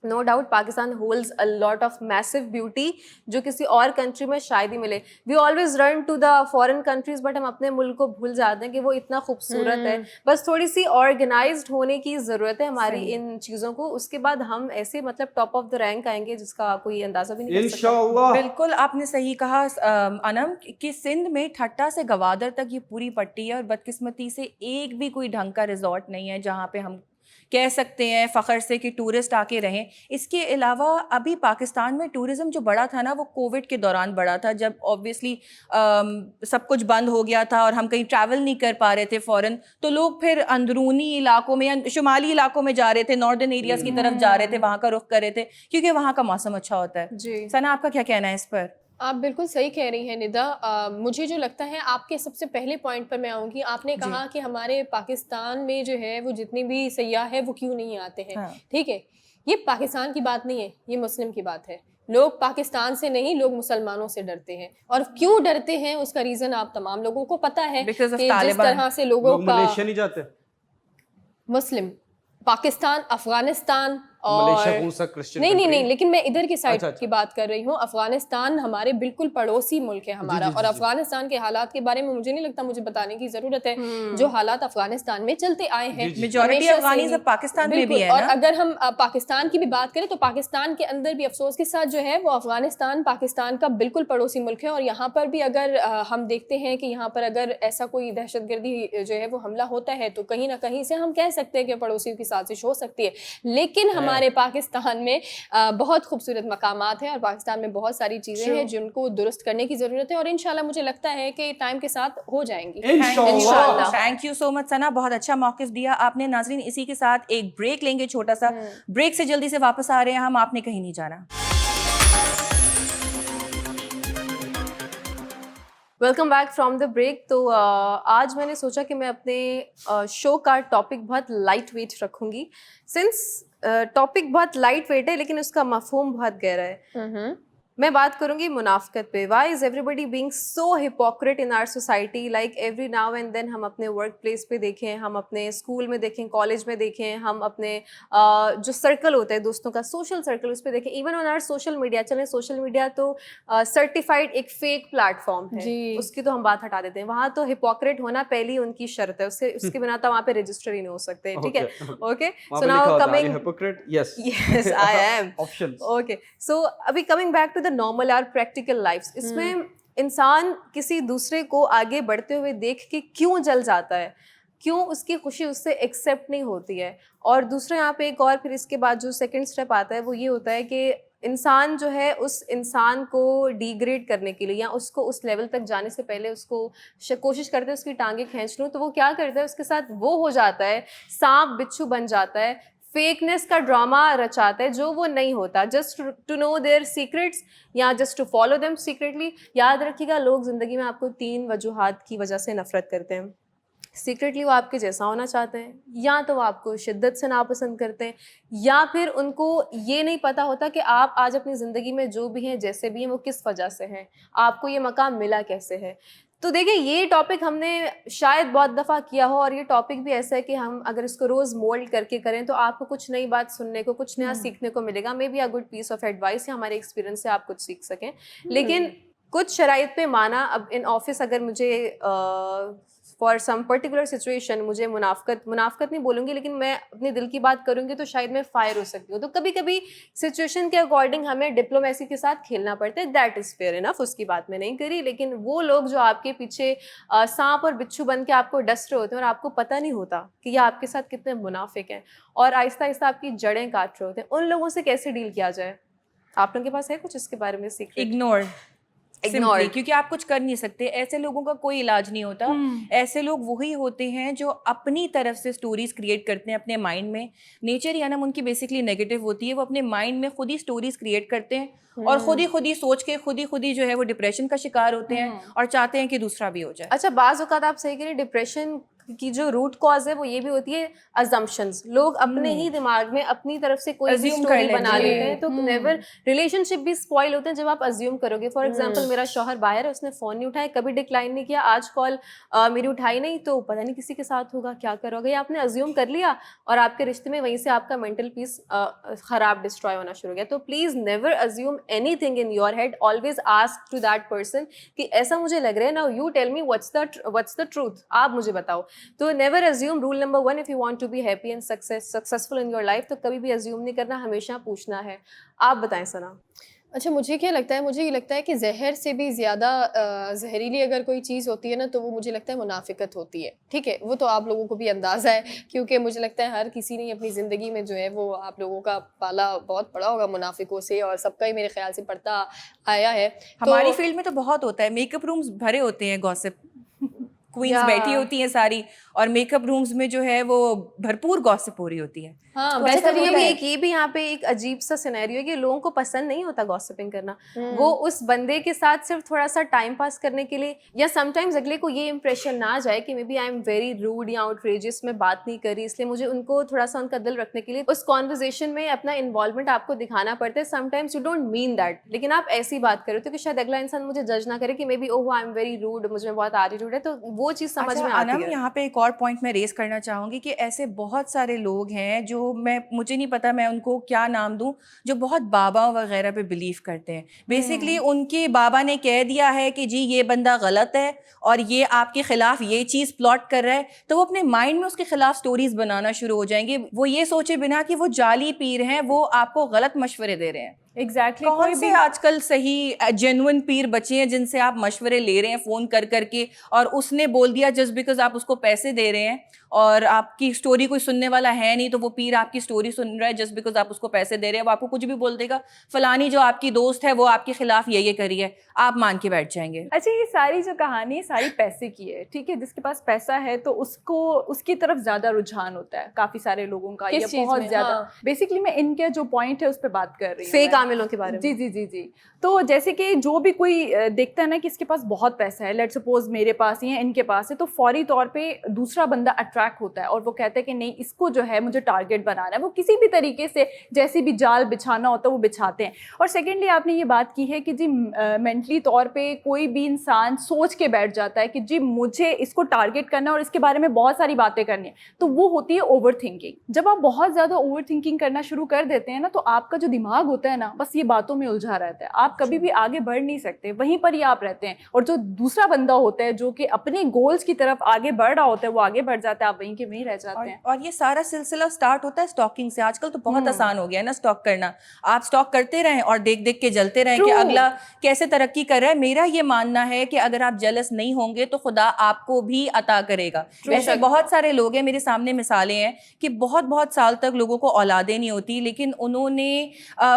No doubt Pakistan holds a lot of massive beauty जो किसी और कंट्री में शायद ही मिले. We always run to the foreign countries but हम अपने मुल्क को भूल जाते हैं कि वो इतना खूबसूरत है. बस थोड़ी सी ऑर्गेनाइज्ड होने की ज़रूरत है हमारी इन चीज़ों को. उसके बाद हम ऐसे मतलब टॉप ऑफ द रैंक आएंगे जिसका कोई अंदाज़ा भी नहीं कर सकता. इंशाल्लाह. बिल्कुल आपने सही कहा अनम कि सिंध में ठट्टा से गवादर तक ये पूरी पट्टी है और बदकिस्मती से एक भी कोई ढंग का रिजॉर्ट नहीं है जहाँ पे हम कह सकते हैं फ़ख्र से कि टूरिस्ट आके रहें. इसके अलावा अभी पाकिस्तान में टूरिज़्म जो बढ़ा था ना वो कोविड के दौरान बढ़ा था, जब ऑब्वियसली सब कुछ बंद हो गया था और हम कहीं ट्रैवल नहीं कर पा रहे थे फ़ौरन, तो लोग फिर अंदरूनी इलाकों में या शुमाली इलाकों में जा रहे थे, नॉर्दर्न एरियाज़ की तरफ जा रहे थे, वहाँ का रुख कर रहे थे क्योंकि वहाँ का मौसम अच्छा होता है. जी. सना आपका क्या कहना है इस पर? आप बिल्कुल सही कह रही हैं निदा. मुझे जो लगता है आपके सबसे पहले पॉइंट पर मैं आऊँगी. आपने कहा कि हमारे पाकिस्तान में जो है वो जितने भी सयाह है वो क्यों नहीं आते हैं. हाँ. ठीक है, ये पाकिस्तान की बात नहीं है, ये मुस्लिम की बात है. लोग पाकिस्तान से नहीं, लोग मुसलमानों से डरते हैं. और क्यों डरते हैं उसका रीज़न आप तमाम लोगों को पता है कि Because of जिस तालिबान. तरह से लोगों का मलेशिया नहीं जाते. मुस्लिम पाकिस्तान, अफगानिस्तान मलेशिया और कौन सा क्रिश्चियन नहीं, लेकिन मैं इधर की साइड अच्छा. की बात कर रही हूँ. अफगानिस्तान हमारे बिल्कुल पड़ोसी मुल्क है हमारा. और अफगानिस्तान के हालात के बारे में मुझे नहीं लगता मुझे बताने की जरूरत है. जो हालात अफगानिस्तान में चलते आए हैं, मेजॉरिटी अफगानीज अब पाकिस्तान में भी है और ना. अगर हम पाकिस्तान की भी बात करें तो पाकिस्तान के अंदर भी अफसोस के साथ जो है वो अफगानिस्तान पाकिस्तान का बिल्कुल पड़ोसी मुल्क है. और यहाँ पर भी अगर हम देखते हैं कि यहाँ पर अगर ऐसा कोई दहशतगर्दी जो है वो हमला होता है तो कहीं ना कहीं से हम कह सकते हैं कि पड़ोसियों की साजिश हो सकती है. लेकिन हमारे पाकिस्तान में बहुत खूबसूरत मकामात हैं और पाकिस्तान में बहुत सारी चीज़ें हैं जिनको दुरुस्त करने की ज़रूरत है और इंशाल्लाह मुझे लगता है कि टाइम के साथ हो जाएंगी. इंशाल्लाह. थैंक यू सो मच सना, बहुत अच्छा मौक़िफ़ दिया आपने. नाज़रीन इसी के साथ एक ब्रेक लेंगे, छोटा सा ब्रेक से जल्दी से वापस आ रहे हैं हम. आपने कहीं नहीं जाना. Welcome back from the break. तो आज मैंने सोचा कि मैं अपने शो का टॉपिक बहुत लाइट वेट रखूँगी. सिंस टॉपिक बहुत लाइट वेट है लेकिन उसका मफहूम बहुत गहरा है. मैं बात करूंगी मुनाफकत पे. Why is everybody being so hypocrite in our society. Like every now and then हम अपने वर्क प्लेस पे देखें, हम अपने स्कूल में देखें, कॉलेज में देखें, हम अपने जो सर्कल होता है दोस्तों का, सोशल सर्कल, उस पर देखें. Even on our social media. चलें सोशल मीडिया तो सर्टिफाइड एक फेक प्लेटफॉर्म है, उसकी तो हम बात हटा देते हैं. वहाँ तो हिपोक्रेट होना पहली उनकी शर्त है, उसके बिना तो वहाँ पे रजिस्टर ही नहीं हो सकते. ठीक है, okay. So now coming hypocrite. Yes I am options. Okay. So अभी coming back to the normal our practical lifes. इसमें इंसान किसी दूसरे को आगे बढ़ते हुए देख के क्यों जल जाता है, क्यों उसकी खुशी उससे एक्सेप्ट नहीं होती है. और दूसरा यहाँ पे एक और फिर इसके बाद जो सेकंड स्टेप आता है वो ये होता है कि इंसान जो है उस इंसान को डिग्रेड करने के लिए या उसको उस लेवल तक जाने से पहले उसको कोशिश करते हैं उसकी टांगे खींच लूँ. तो वो क्या करता है, उसके साथ वो हो जाता है, सांप बिच्छू बन जाता है, फेकनेस का ड्रामा रचाता है जो वो नहीं होता, just to know their secrets या just to follow them secretly. याद रखिएगा, लोग ज़िंदगी में आपको 3 वजूहात की वजह से नफ़रत करते हैं. सीक्रेटली वो आपके जैसा होना चाहते हैं, या तो वो आपको शिद्दत से नापसंद करते हैं, या फिर उनको ये नहीं पता होता कि आप आज अपनी ज़िंदगी में जो भी हैं, जैसे भी हैं, वो किस वजह से हैं, आपको ये मकाम मिला कैसे है. तो देखिए, ये टॉपिक हमने शायद बहुत दफ़ा किया हो और ये टॉपिक भी ऐसा है कि हम अगर इसको रोज़ मोल्ड करके करें तो आपको कुछ नई बात सुनने को, कुछ नया सीखने को मिलेगा. May be a good piece of advice या हमारे एक्सपीरियंस से आप कुछ सीख सकें. लेकिन कुछ शराइत पे माना, अब इन ऑफिस अगर मुझे फॉर सम पर्टिकुलर सिचुएशन मुझे मुनाफकत नहीं बोलूँगी लेकिन मैं अपने दिल की बात करूँगी तो शायद मैं फायर हो सकती हूँ. तो कभी कभी सिचुएशन के अकॉर्डिंग हमें डिप्लोमेसी के साथ खेलना पड़ता है. दैट इज़ फेयर इनफ, उसकी बात मैं नहीं करी. लेकिन वो लोग जो आपके पीछे सांप और बिच्छू बन के आपको डस्ट रहे होते हैं और आपको पता नहीं होता कि ये आपके साथ कितने मुनाफिक हैं और आहिस्ता आहिस्ता आपकी जड़ें काट रहे होते हैं, उन लोगों से कैसे डील किया जाए? आप लोगों के पास है कुछ इसके बारे में सीक्रेट? इग्नोर, क्योंकि आप कुछ कर नहीं सकते. ऐसे लोगों का कोई इलाज नहीं होता. ऐसे लोग वही होते हैं जो अपनी तरफ से स्टोरीज क्रिएट करते हैं अपने माइंड में. नेचर ही ना उनकी बेसिकली नेगेटिव होती है. वो अपने माइंड में खुद ही स्टोरीज क्रिएट करते हैं और खुद ही सोच के खुद ही जो है वो डिप्रेशन का शिकार होते हैं और चाहते हैं कि दूसरा भी हो जाए. अच्छा, बाज़ औक़ात आप सही कह रहे हैं, डिप्रेशन کی جو روٹ کاز ہے وہ یہ بھی ہوتی ہے assumptions. لوگ اپنے ہی دماغ میں اپنی طرف سے کوئی بھی اسٹوری بنا لیتے ہیں, تو نیور ریلیشن شپ بھی اسپوائل ہوتے ہیں جب آپ ازیوم کرو گے. فار ایگزامپل میرا شوہر باہر ہے, اس نے فون نہیں اٹھایا, کبھی ڈکلائن نہیں کیا, آج کال میری اٹھائی نہیں, تو پتہ نہیں کسی کے ساتھ ہوگا, کیا کرو گے, آپ نے ازیوم کر لیا اور آپ کے رشتے میں وہیں سے آپ کا مینٹل پیس خراب ڈسٹروائے ہونا شروع ہو گیا. تو please never assume any thing in your head, always ask to that person کہ ایسا مجھے لگ رہا ہے, نا you tell me what's the truth, آپ مجھے بتاؤ. تو never assume. Roll number 1, if you want to be happy and successful in your life, تو کبھی بھی ازیوم نہیں کرنا, ہمیشہ پوچھنا ہے. آپ بتائیں ثنا. اچھا مجھے کیا لگتا ہے, مجھے یہ لگتا ہے کہ زہر سے بھی زیادہ زہریلی اگر کوئی چیز ہوتی ہے نا, تو وہ مجھے لگتا ہے منافقت ہوتی ہے. ٹھیک ہے, وہ تو آپ لوگوں کو بھی اندازہ ہے, کیونکہ مجھے لگتا ہے ہر کسی نے اپنی زندگی میں جو ہے وہ آپ لوگوں کا پالا بہت پڑا ہوگا منافقوں سے, اور سب کا ہی میرے خیال سے پڑتا آیا ہے. ہماری فیلڈ میں تو بہت ہوتا ہے, میک اپ رومز بھرے ہوتے ہیں گوسپ, کوئنز بیٹھی ہوتی ہیں ساری, اور میک اپ رومز میں جو ہے وہ بھرپور گوسپ ہو رہی ہوتی ہے. ہاں ویسے یہ بھی یہاں پہ ایک عجیب سا سینیریو ہے کہ لوگوں کو پسند نہیں ہوتا گوسپنگ کرنا. وہ اس بندے کے ساتھ صرف تھوڑا سا ٹائم پاس کرنے کے لیے, یا سم ٹائمز اگلے کو یہ امپریشن نہ جائے کہ may be I am very rude یا آؤٹریجس, میں بات نہیں کری, اس لیے مجھے ان کو تھوڑا سا ان کا دل رکھنے کے لیے اس کانورزیشن میں اپنا انوالومنٹ آپ کو دکھانا پڑتا ہے. Some times you don't mean that, لیکن آپ ایسی بات کرو تو کہ شاید اگلا انسان مجھے جج نہ کرے کہ may be oh I am very rude, مجھے بہت ایٹیٹیوڈ ہے, تو وہ چیز سمجھ میں آتی ہے. یہاں پہ ایک اور پوائنٹ میں ریز کرنا چاہوں گی کہ ایسے بہت سارے لوگ ہیں جو مجھے نہیں پتا میں ان کو کیا نام دوں, جو بہت بابا وغیرہ پہ بلیو کرتے ہیں. بیسکلی ان کے بابا نے کہہ دیا ہے کہ جی یہ بندہ غلط ہے اور یہ آپ کے خلاف یہ چیز پلاٹ کر رہا ہے, تو وہ اپنے مائنڈ میں اس کے خلاف سٹوریز بنانا شروع ہو جائیں گے. وہ یہ سوچے بنا کہ وہ جعلی پیر ہیں, وہ آپ کو غلط مشورے دے رہے ہیں. ایگزیکٹلی. کون سے آج کل صحیح جینوئن پیر بچے ہیں جن سے آپ مشورے لے رہے ہیں فون کر کے, اور اس نے بول دیا جسٹ بیکاز آپ اس کو پیسے دے رہے ہیں, اور آپ کی اسٹوری کوئی سننے والا ہے نہیں, تو وہ پیر آپ کی اسٹوری سن رہا ہے جسٹ بیکاز آپ اس کو پیسے دے رہے ہیں. وہ آپ کو کچھ بھی بول دے گا, فلانی جو آپ کی دوست ہے وہ آپ کے خلاف یہ کری ہے, آپ مان کے بیٹھ جائیں گے. اچھا, یہ ساری جو کہانی ساری پیسے کی ہے, ٹھیک ہے, جس کے پاس پیسہ ہے تو اس کی طرف زیادہ رجحان ہوتا ہے کافی سارے لوگوں کا, یہ بہت زیادہ. بیسکلی میں ان کا جو پوائنٹ ہے اس پہ بات کر رہی ہوں, فیک عاملوں کے بارے میں. جی. تو جیسے کہ جو بھی کوئی دیکھتا ہے نا کہ اس کے پاس بہت پیسہ ہے, لیٹ سپوز میرے پاس ہی ہے, ان کے پاس ہے, تو فوری طور پہ دوسرا بندہ اٹریکٹ ہوتا ہے اور وہ کہتا ہے کہ نہیں اس کو جو ہے مجھے ٹارگیٹ بنانا ہے. وہ کسی بھی طریقے سے جیسی بھی جال بچھانا ہوتا ہے وہ بچھاتے ہیں. اور سیکنڈلی آپ نے یہ بات کی ہے کہ جی مینٹلی طور پہ کوئی بھی انسان سوچ کے بیٹھ جاتا ہے کہ جی مجھے اس کو ٹارگیٹ کرنا اور اس کے بارے میں بہت ساری باتیں کرنی ہیں, تو وہ ہوتی ہے اوور تھنکنگ. جب آپ بہت زیادہ اوور تھنکنگ کرنا شروع کر دیتے ہیں نا, تو آپ کا جو دماغ ہوتا ہے نا بس یہ باتوں میں الجھا رہتا ہے, آپ کبھی بھی آگے بڑھ نہیں سکتے, وہیں پر ہی آپ رہتے ہیں. اور جو دوسرا بندہ ہوتا ہے جو کہ اپنے گولز کی طرف آگے بڑھ رہا ہوتا ہے وہ آگے بڑھ جاتا ہے, آپ وہیں کے وہیں رہ جاتے ہیں. اور یہ سارا سلسلہ سٹارٹ ہوتا ہے سٹاکنگ سے. آج کل تو بہت آسان ہو گیا ہے نا سٹاک کرنا, آپ سٹاک کرتے رہیں اور دیکھ کے جلتے رہیں کہ اگلا کیسے ترقی کر رہا ہے. میرا یہ ماننا ہے کہ اگر آپ جلس نہیں ہوں گے تو خدا آپ کو بھی عطا کرے گا. ویسے بہت سارے لوگ ہیں, میرے سامنے مثالیں ہیں کہ بہت سال تک لوگوں کو اولادیں نہیں ہوتی, لیکن انہوں نے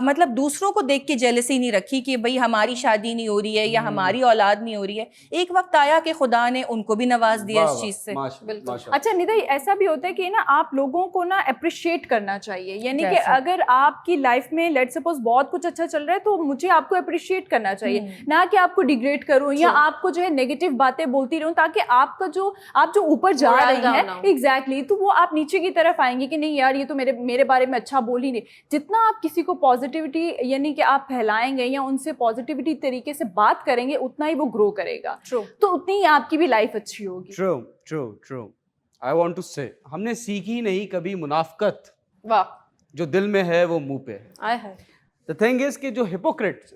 مطلب دوسروں کو دیکھ کے جیلسی نہیں رکھی کہ بھئی ہماری شادی نہیں ہو رہی ہے یا ہماری اولاد نہیں ہو رہی ہے. ایک وقت آیا کہ خدا نے ان کو بھی نواز دیا اس چیز سے. اچھا ندا, ایسا بھی ہوتا ہے کہ نا آپ لوگوں کو نا اپریشیٹ کرنا چاہیے, یعنی کہ اگر آپ کی لائف میں لیٹ سپوز بہت کچھ اچھا چل رہا ہے تو مجھے آپ کو اپریشیٹ کرنا چاہیے, نہ کہ آپ کو ڈیگریڈ کروں یا آپ کو جو ہے نیگیٹو باتیں بولتی رہوں, تاکہ آپ جو اوپر جا رہی ہیں ایگزیکٹلی تو وہ آپ نیچے کی طرف آئیں گے کہ نہیں یار یہ تو میرے بارے میں اچھا بول ہی نہیں. جتنا آپ کسی کو پازیٹیوٹی یعنی کہ آپ پھیلائیں گے یا ان سے پازیٹیوٹی طریقے سے بات کریں گے, اتنا ہی وہ گرو کرے گا, تو اتنی ہی آپ کی بھی لائف اچھی ہوگی. True. I want to say, ہم نے سیکھی نہیں کبھی منافقت, واہ, جو دل میں ہے وہ منہ پہ ہے. The thing is کہ جو ہپوکریٹس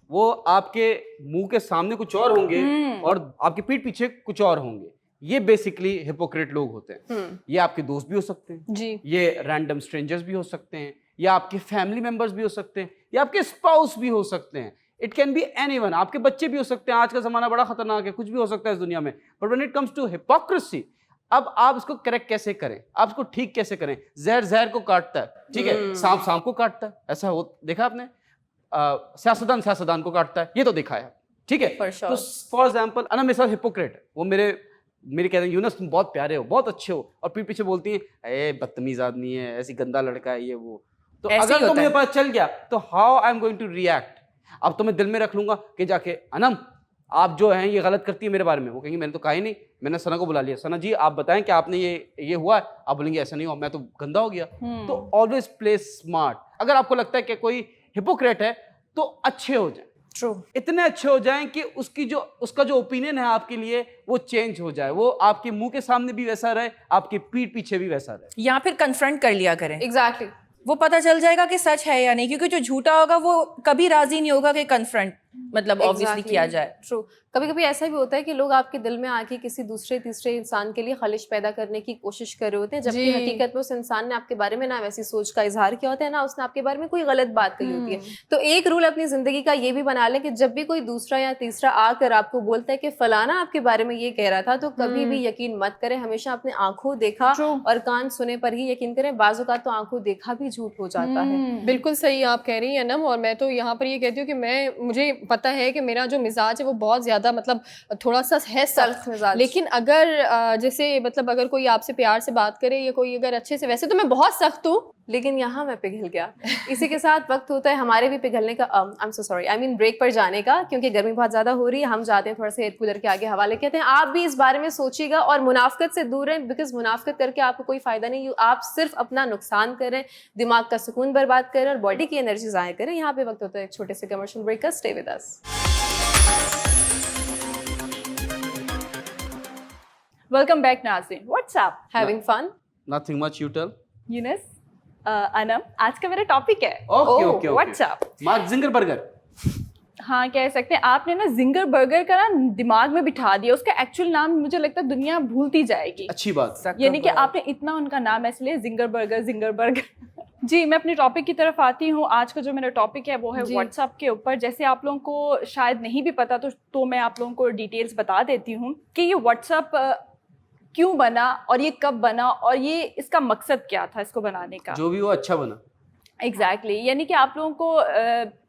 وہ آپ کے منہ کے سامنے کچھ اور ہوں گے اور آپ کی پیٹھ پیچھے کچھ اور ہوں گے. یہ بیسکلی ہپوکریٹ لوگ ہوتے ہیں. یہ آپ کے دوست بھی ہو سکتے ہیں, یہ رینڈم اسٹرینجرز بھی ہو سکتے ہیں, یا آپ کے فیملی ممبرز بھی ہو سکتے ہیں, یا آپ کے اسپاؤس بھی ہو سکتے ہیں. It can be any one, آپ کے بچے بھی ہو سکتے ہیں. آج کا زمانہ بڑا خطرناک ہے, کچھ بھی ہو سکتا ہے اس دنیا میں. But when it comes to hypocrisy, اب آپ اس کو کریکٹ کیسے کریں, آپ اس کو ٹھیک کیسے کریں. زہر کو کاٹتا ہے, ٹھیک ہے, سانپ کو کاٹتا ہے, ایسا دیکھا آپ نے. سیاستدان کو کاٹتا ہے, یہ تو دیکھا ہے, ٹھیک ہے. تو فار ایگزامپل انا میرے ساتھ ہپوکریٹ ہے, وہ میرے کہتے ہیں یونس تم بہت پیارے ہو, بہت اچھے ہو, اور پھر پیچھے بولتی ہیں اے بدتمیز آدمی ہے, ایسی گندا لڑکا ہے یہ وہ. تو اگر تو مجھے پتا چل گیا تو how I am going to react. اب تو میں دل میں رکھ لوں گا کہ جا کے انم آپ جو ہیں یہ غلط کرتی ہے میرے بارے میں, وہ کہیں گے میں نے تو کہا ہی نہیں, میں نے ثنا کو بلا لیا, ثنا جی آپ بتائیں کہ آپ نے یہ ہوا ہے, آپ بولیں گے ایسا نہیں ہوا, میں تو گندا ہو گیا. تو آلویز پلے اسمارٹ. اگر آپ کو لگتا ہے کہ کوئی ہپوکریٹ ہے تو اچھے ہو جائیں, ٹرو, اتنے اچھے ہو جائیں کہ اس کا جو اوپینین ہے آپ کے لیے وہ چینج ہو جائے, وہ آپ کے منہ کے سامنے بھی ویسا رہے, آپ کی پیٹھ پیچھے بھی ویسا رہے. یا پھر کنفرنٹ کر لیا کریں, ایگزیکٹلی, وہ پتہ چل جائے گا کہ سچ ہے یا نہیں, کیونکہ جو جھوٹا ہوگا وہ کبھی راضی نہیں ہوگا کہ کنفرنٹ مطلب آبویسلی کیا جائے. ٹرو. کبھی کبھی ایسا بھی ہوتا ہے کہ لوگ آپ کے دل میں آ کے کسی دوسرے تیسرے انسان کے لیے خلش پیدا کرنے کی کوشش کر رہے ہوتے ہیں, جبکہ حقیقت میں اس انسان نے آپ کے بارے میں نہ ویسی سوچ کا اظہار کیا ہوتا ہے, نہ اس نے آپ کے بارے میں کوئی غلط بات کہی ہوتی ہے. تو ایک رول اپنی زندگی کا یہ بھی بنا لیں کہ جب بھی کوئی دوسرا یا تیسرا آ کر آپ کو بولتا ہے کہ فلانا آپ کے بارے میں یہ کہہ رہا تھا, تو کبھی بھی یقین مت کریں, ہمیشہ اپنے آنکھوں دیکھا اور کان سنے پر ہی یقین کریں. بعض اوقات تو آنکھوں دیکھا بھی جھوٹ ہو جاتا ہے. بالکل صحیح آپ کہہ رہی ہیں انم, اور میں تو یہاں پر یہ کہتی ہوں کہ مجھے پتہ ہے کہ میرا جو مزاج ہے وہ بہت زیادہ مطلب تھوڑا سا ہے سخت مزاج, لیکن اگر جیسے مطلب اگر کوئی آپ سے پیار سے بات کرے یا کوئی اگر اچھے سے, ویسے تو میں بہت سخت ہوں, لیکن یہاں میں پگھل گیا. اسی کے ساتھ وقت ہوتا ہے ہمارے بھی پگھلنے کا, I'm so sorry, I mean break پر جانے کا, کیونکہ گرمی بہت زیادہ ہو رہی ہے. ہم جاتے ہیں تھوڑا سا ایئر کولر کے آگے حوالے کہتے ہیں. آپ بھی اس بارے میں سوچیے گا اور منافقت سے دور رہیں, بیکاز منافقت کر کے آپ کو کوئی فائدہ نہیں. آپ صرف اپنا نقصان کریں, دماغ کا سکون برباد کریں اور باڈی کی انرجی ضائع کریں. یہاں پہ وقت ہوتا ہے ایک چھوٹے سے کمرشل بریک کا. Stay with us. Welcome back ناظرین. What's up, having fun, Nothing much, you tell. Younis, Anum, آج کا میرا ٹاپک ہے واٹس اپ. مارک زنگربرگر. ہاں کہہ سکتے ہیں. آپ نے نا زنگر برگر کا نا دماغ میں بٹھا دیا, اس کا ایکچوئل نام مجھے لگتا ہے دنیا بھولتی جائے گی. اچھی بات, یعنی کہ آپ نے اتنا ان کا نام ایسے لیا, زنگر برگر. جی, میں اپنے ٹاپک کی طرف آتی ہوں. آج کا جو میرا ٹاپک ہے وہ ہے واٹس ایپ کے اوپر. جیسے آپ لوگوں کو شاید نہیں بھی پتا تو میں آپ لوگوں کو ڈیٹیلز بتا دیتی ہوں کہ یہ واٹس ایپ کیوں بنا اور یہ کب بنا اور یہ اس کا مقصد کیا تھا اس کو بنانے کا. جو بھی وہ اچھا بنا. ایگزیکٹلی. یعنی کہ آپ لوگوں کو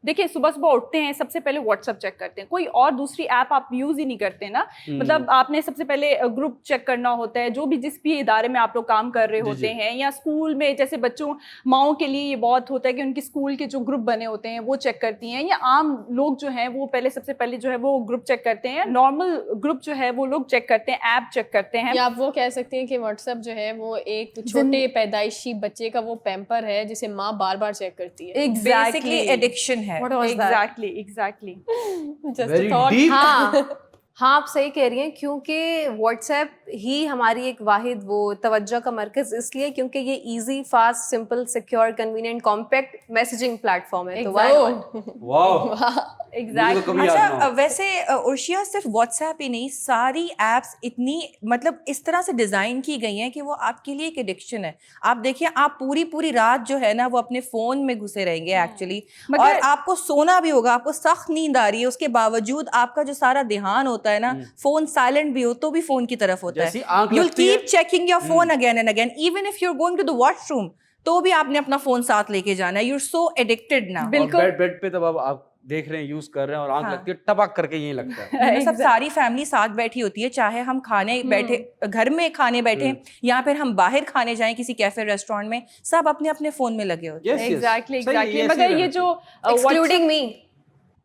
دیکھیں, صبح اٹھتے ہیں, سب سے پہلے واٹس ایپ چیک کرتے ہیں. کوئی اور دوسری ایپ آپ یوز ہی نہیں کرتے نا. مطلب آپ نے سب سے پہلے گروپ چیک کرنا ہوتا ہے, جو بھی جس بھی ادارے میں آپ لوگ کام کر رہے ہوتے ہیں, یا اسکول میں جیسے بچوں ماؤں کے لیے یہ بہت ہوتا ہے کہ ان کے اسکول کے جو گروپ بنے ہوتے ہیں وہ چیک کرتی ہیں, یا عام لوگ جو ہیں وہ پہلے سب سے پہلے جو ہے وہ گروپ چیک کرتے ہیں. نارمل گروپ جو ہے وہ لوگ چیک کرتے ہیں, ایپ چیک کرتے ہیں. یا آپ وہ کہہ سکتے ہیں کہ واٹس ایپ جو ہے وہ ایک چھوٹے پیدائشی بچے کا وہ پیمپر ہے جسے ماں بار بار چیک کرتی ہے. بیسکلی ایڈکشن ہے. ایگزیکٹلی. Very deep. ہاں آپ صحیح کہہ رہی ہیں, کیونکہ واٹس ایپ ہی ہماری ایک واحد وہ توجہ کا مرکز اس لیے کیونکہ یہ easy, fast, simple, secure, convenient, compact messaging plate form ہے. واو, اچھا ویسے ارشیا صرف واٹس ایپ ہی نہیں, ساری ایپس اتنی مطلب اس طرح سے ڈیزائن کی گئی ہیں کہ وہ آپ کے لیے ایک ایڈکشن ہے. آپ دیکھیے, آپ پوری رات جو ہے نا وہ اپنے فون میں گھسے رہیں گے ایکچولی, اور آپ کو سونا بھی ہوگا, آپ کو سخت نیند آ رہی ہے, اس کے باوجود آپ کا جو سارا دھیان ہوتا ہے نا, فون سائلنٹ بھی ہو تو بھی فون کی طرف ہوتا ہے. You'll keep checking your phone again and again, even if you're going to the washroom, تو بھی آپ نے اپنا فون ساتھ لے کے جانا ہے. You're so addicted now. بالکل. بیڈ پہ تب آپ دیکھ رہے ہیں, یوز کر رہے ہیں, اور آنکھ لگتی ہے ٹپک کر کے یہی لگتا ہے. سب ساری فیملی ساتھ بیٹھی ہوتی ہے, چاہے ہم کھانے بیٹھے گھر میں کھانے بیٹھے یا پھر ہم باہر کھانے جائیں کسی کیفے ریسٹورینٹ میں, سب اپنے اپنے فون میں لگے ہوتے ہیں. ایگزیکٹلی. مگر یہ جو excluding me,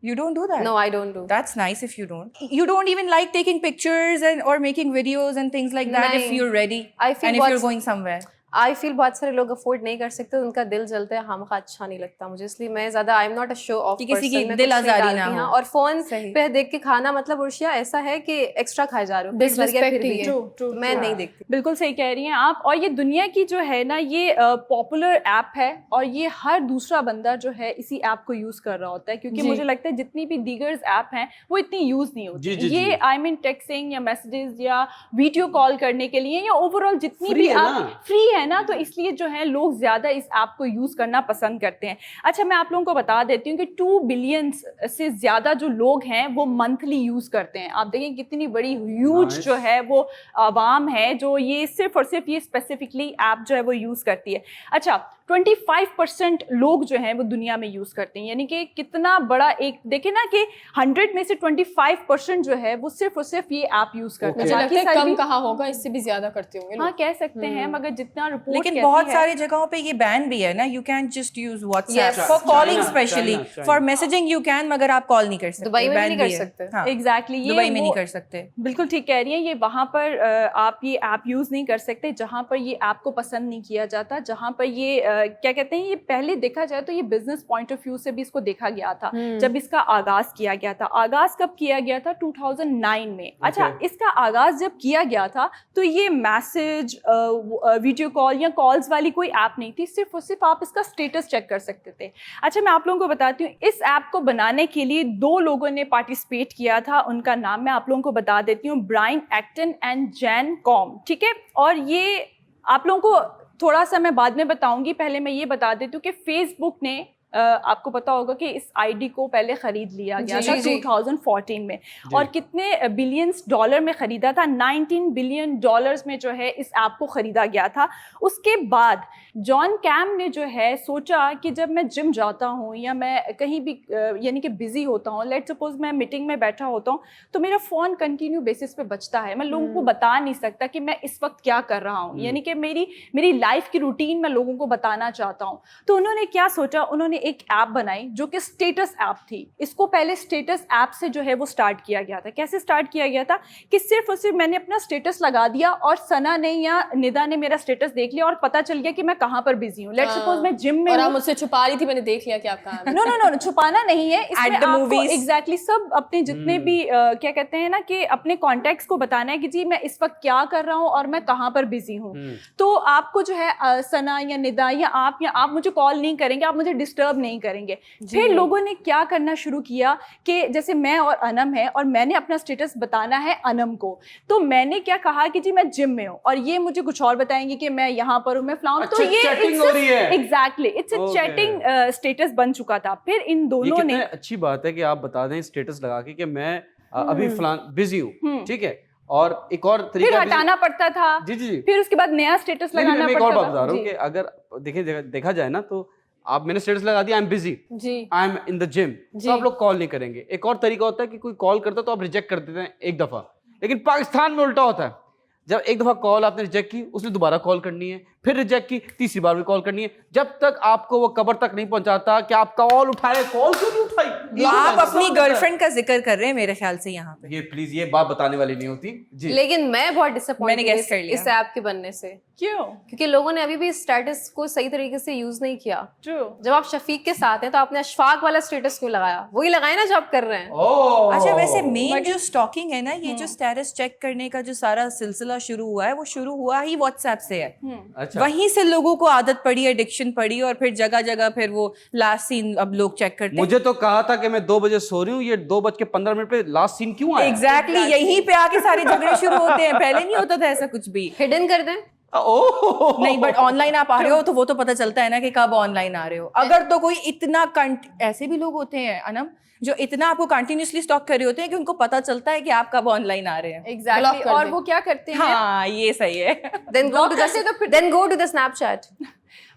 You don't do that? No, I don't do. That's nice if you don't. You don't even like taking pictures or making videos and things like that if you're ready and if you're going somewhere. آئی فیل بہت سارے لوگ afford نہیں کر سکتے, ان کا دل جلتا ہے, ہم کا اچھا نہیں لگتا مجھے, اس لیے میں زیادہ I am not a show of کسی کی دل آزاری نہ ہو. اور فون پہ دیکھ کے کھانا مطلب ارشیا ایسا ہے کہ ایکسٹرا کھائے جا رہے ہو, میں نہیں دیکھتی. بالکل صحیح کہہ رہی ہیں آپ. اور یہ دنیا کی جو ہے نا یہ پاپولر ایپ ہے, اور یہ ہر دوسرا بندہ جو ہے اسی ایپ کو یوز کر رہا ہوتا ہے, کیونکہ مجھے لگتا ہے جتنی بھی دیگر ایپ ہیں وہ اتنی یوز نہیں ہوتی. یہ آئی مین ٹیکسنگ یا میسیجز یا ویڈیو کال کرنے کے لیے یا اوور آل جتنی بھی آپ فری ہے نا, تو اس لیے جو ہے لوگ زیادہ اس ایپ کو یوز کرنا پسند کرتے ہیں. اچھا میں آپ لوگوں کو بتا دیتی ہوں کہ 2 بلین سے زیادہ جو لوگ ہیں وہ منتھلی یوز کرتے ہیں. آپ دیکھیں کتنی بڑی ہیوج جو ہے وہ عوام ہے جو یہ صرف اور صرف یہ اسپیسیفکلی ایپ جو ہے وہ یوز کرتی ہے. اچھا 25% लोग जो हैं वो दुनिया में यूज़ करते हैं, यानी कि कितना बड़ा एक देखें ना कि 100 में से 25% जो है वो सिर्फ और सिर्फ ये ऐप यूज़ करते हैं। मुझे लगता है बाकी कम सारी कहाँ होगा, इससे भी ज्यादा करते होंगे हाँ लोग। कह सकते हैं, मगर जितना रिपोर्ट लेकिन बहुत सारी जगहों पे ये बैन भी है ना, you can just use WhatsApp Yes. For calling China, specially, China. For messaging you can, मगर आप कॉल नहीं कर सकते। दुबई में भी ban नहीं कर है। सकते। हाँ, एग्जैक्टली दुबई में नहीं कर सकते। बिल्कुल ठीक कह रही हैं, ये वहाँ पर आप ये ऐप यूज़ नहीं कर सकते जहाँ पर ये ऐप को पसंद नहीं किया जाता, जहाँ पर ये क्या कहते हैं, ये पहले देखा जाए तो ये बिजनेस पॉइंट ऑफ व्यू से भी इसको देखा गया था जब इसका आगाज़ किया गया था। आगाज़ कब किया गया था? 2009 में। अच्छा, इसका आगाज़ जब किया गया था तो ये मैसेज वीडियो कॉल या कॉल्स वाली कोई ऐप नहीं थी, सिर्फ और सिर्फ आप इसका स्टेटस चेक कर सकते थे। अच्छा, मैं आप लोगों को बताती हूँ, इस ऐप को बनाने के लिए 2 लोगों ने पार्टिसिपेट किया था, उनका नाम मैं आप लोगों को बता देती हूँ, Brian Acton and Jan Koum, ठीक है। और ये आप लोगों को थोड़ा सा मैं बाद में बताऊंगी, पहले मैं ये बता देती हूँ कि फेसबुक ने आपको पता होगा कि इस आईडी को पहले खरीद लिया गया था 2014 में, और कितने बिलियंस डॉलर में खरीदा था? 19 बिलियन डॉलर्स में जो है इस ऐप को खरीदा गया था। उसके बाद जॉन कैम ने जो है सोचा कि जब मैं जिम जाता हूँ या मैं कहीं भी यानी कि बिजी होता हूँ, लेट सपोज मैं मीटिंग में बैठा होता हूँ, तो मेरा फ़ोन कंटिन्यू बेसिस पे बजता है, मैं लोगों को बता नहीं सकता कि मैं इस वक्त क्या कर रहा हूँ, यानी कि मेरी लाइफ की रूटीन मैं लोगों को बताना चाहता हूँ। तो उन्होंने क्या सोचा, उन्होंने एक ऐप बनाई जो कि स्टेटस ऐप थी। इसको पहले स्टेटस ऐप से जो है वो स्टार्ट किया गया था। कैसे स्टार्ट किया गया था कि सिर्फ और सिर्फ मैंने अपना स्टेटस लगा दिया और सना ने या निदा ने मेरा स्टेटस देख लिया और पता चल गया कि मैं कहाँ पर बिजी हूँ। लेट सपोज मैं जिम में और हूँ, आप मुझसे छुपा रही थी, मैंने देख लिया कि आप कहाँ हैं। नो छुपाना नहीं है इसमें, At the आपको movies. एग्जैक्टली सब अपने जितने भी क्या कहते हैं ना कि अपने कॉन्टेक्ट्स को बताना है कि जी मैं इस वक्त क्या कर रहा हूँ और मैं कहाँ पर बिजी हूँ। तो आपको जो है सना या निदा या आप मुझे कॉल नहीं करेंगे, आप मुझे डिस्टर्ब नहीं करेंगे। फिर लोगों ने क्या करना शुरू किया कि जैसे मैं और अनम है और मैंने अपना स्टेटस बताना है अनम को, तो मैंने क्या कहा कि जी मैं जिम में हूँ और ये मुझे कुछ और बताएंगे कि मैं यहाँ पर हूँ, मैं फलाऊं। तो ये चैटिंग हो रही है। Exactly it's a chatting status बन चुका था। फिर इन दोनों ने, अच्छी बात है कि आप बता दें स्टेटस लगा के कि मैं अभी फलान बिजी हूँ, ठीक है। और एक और फिर तरीका हटाना पड़ता था, जी फिर उसके बाद नया स्टेटस लगाना मैं एक और पड़ता बात बता था। रहा हूँ कि अगर देखा जाए ना, तो आप मैंने स्टेटस लगा दिया आई एम बिजी, जी I am in the gym, तो आप लोग कॉल नहीं करेंगे। एक और तरीका होता है कि कोई कॉल करता है तो आप रिजेक्ट कर देते हैं एक दफा, लेकिन पाकिस्तान में उल्टा होता है। जब एक दफा कॉल आपने रिजेक्ट की, उसने दोबारा कॉल करनी है, फिर रिजेक्ट की, तीसरी बार भी कॉल करनी है, जब तक आपको वो कब्र तक नहीं पहुंचाता कि आप कॉल उठाए। कॉल क्यों नहीं उठाई? आप अपनी गर्लफ्रेंड का जिक्र कर रहे हैं मेरे ख्याल से यहाँ पे। ये प्लीज ये बात बताने वाली नहीं होती जी। लेकिन मैं बहुत मैंने डिसअपॉइंटेड guess कर लिया। इस ऐप के बनने से, क्यों? क्योंकि लोगों ने अभी भी स्टेटस को सही तरीके से यूज नहीं किया। ट्रू। जब आप शफीक के साथ हैं तो आपने अशफाक वाला स्टेटस क्यों लगाया? वही लगाए ना जो आप कर रहे हैं। ओह अच्छा, वैसे मेन जो स्टॉकिंग है ना, ये जो स्टेटस चेक करने का जो सारा सिलसिला शुरू हुआ है, वो शुरू हुआ ही व्हाट्सएप से है। अच्छा, वहीं से लोगों को आदत पड़ी, एडिक्शन पड़ी, और फिर जगह जगह फिर वो लास्ट सीन अब लोग चेक करते हैं। मुझे तो कहा था कि मैं 2 बजे सो रही हूँ, ये 2:15 पे लास्ट सीन क्यों आया? एग्जैक्टली यहीं पे आके सारे झगड़े शुरू होते हैं। पहले नहीं होता था ऐसा कुछ भी। हिडन कर दें। ओह नहीं, बट ऑनलाइन आप आ रहे हो तो वो तो पता चलता है ना कि कब ऑनलाइन आ रहे हो। अगर तो कोई इतना ऐसे भी लोग होते हैं अनम, जो इतना आपको कंटिन्यूसली स्टॉक कर रहे होते हैं कि उनको पता चलता है कि आप कब ऑनलाइन आ रहे हैं। एग्जैक्टली। कर और दें। वो क्या करते हैं, हाँ, ये सही है। then go to the Snapchat।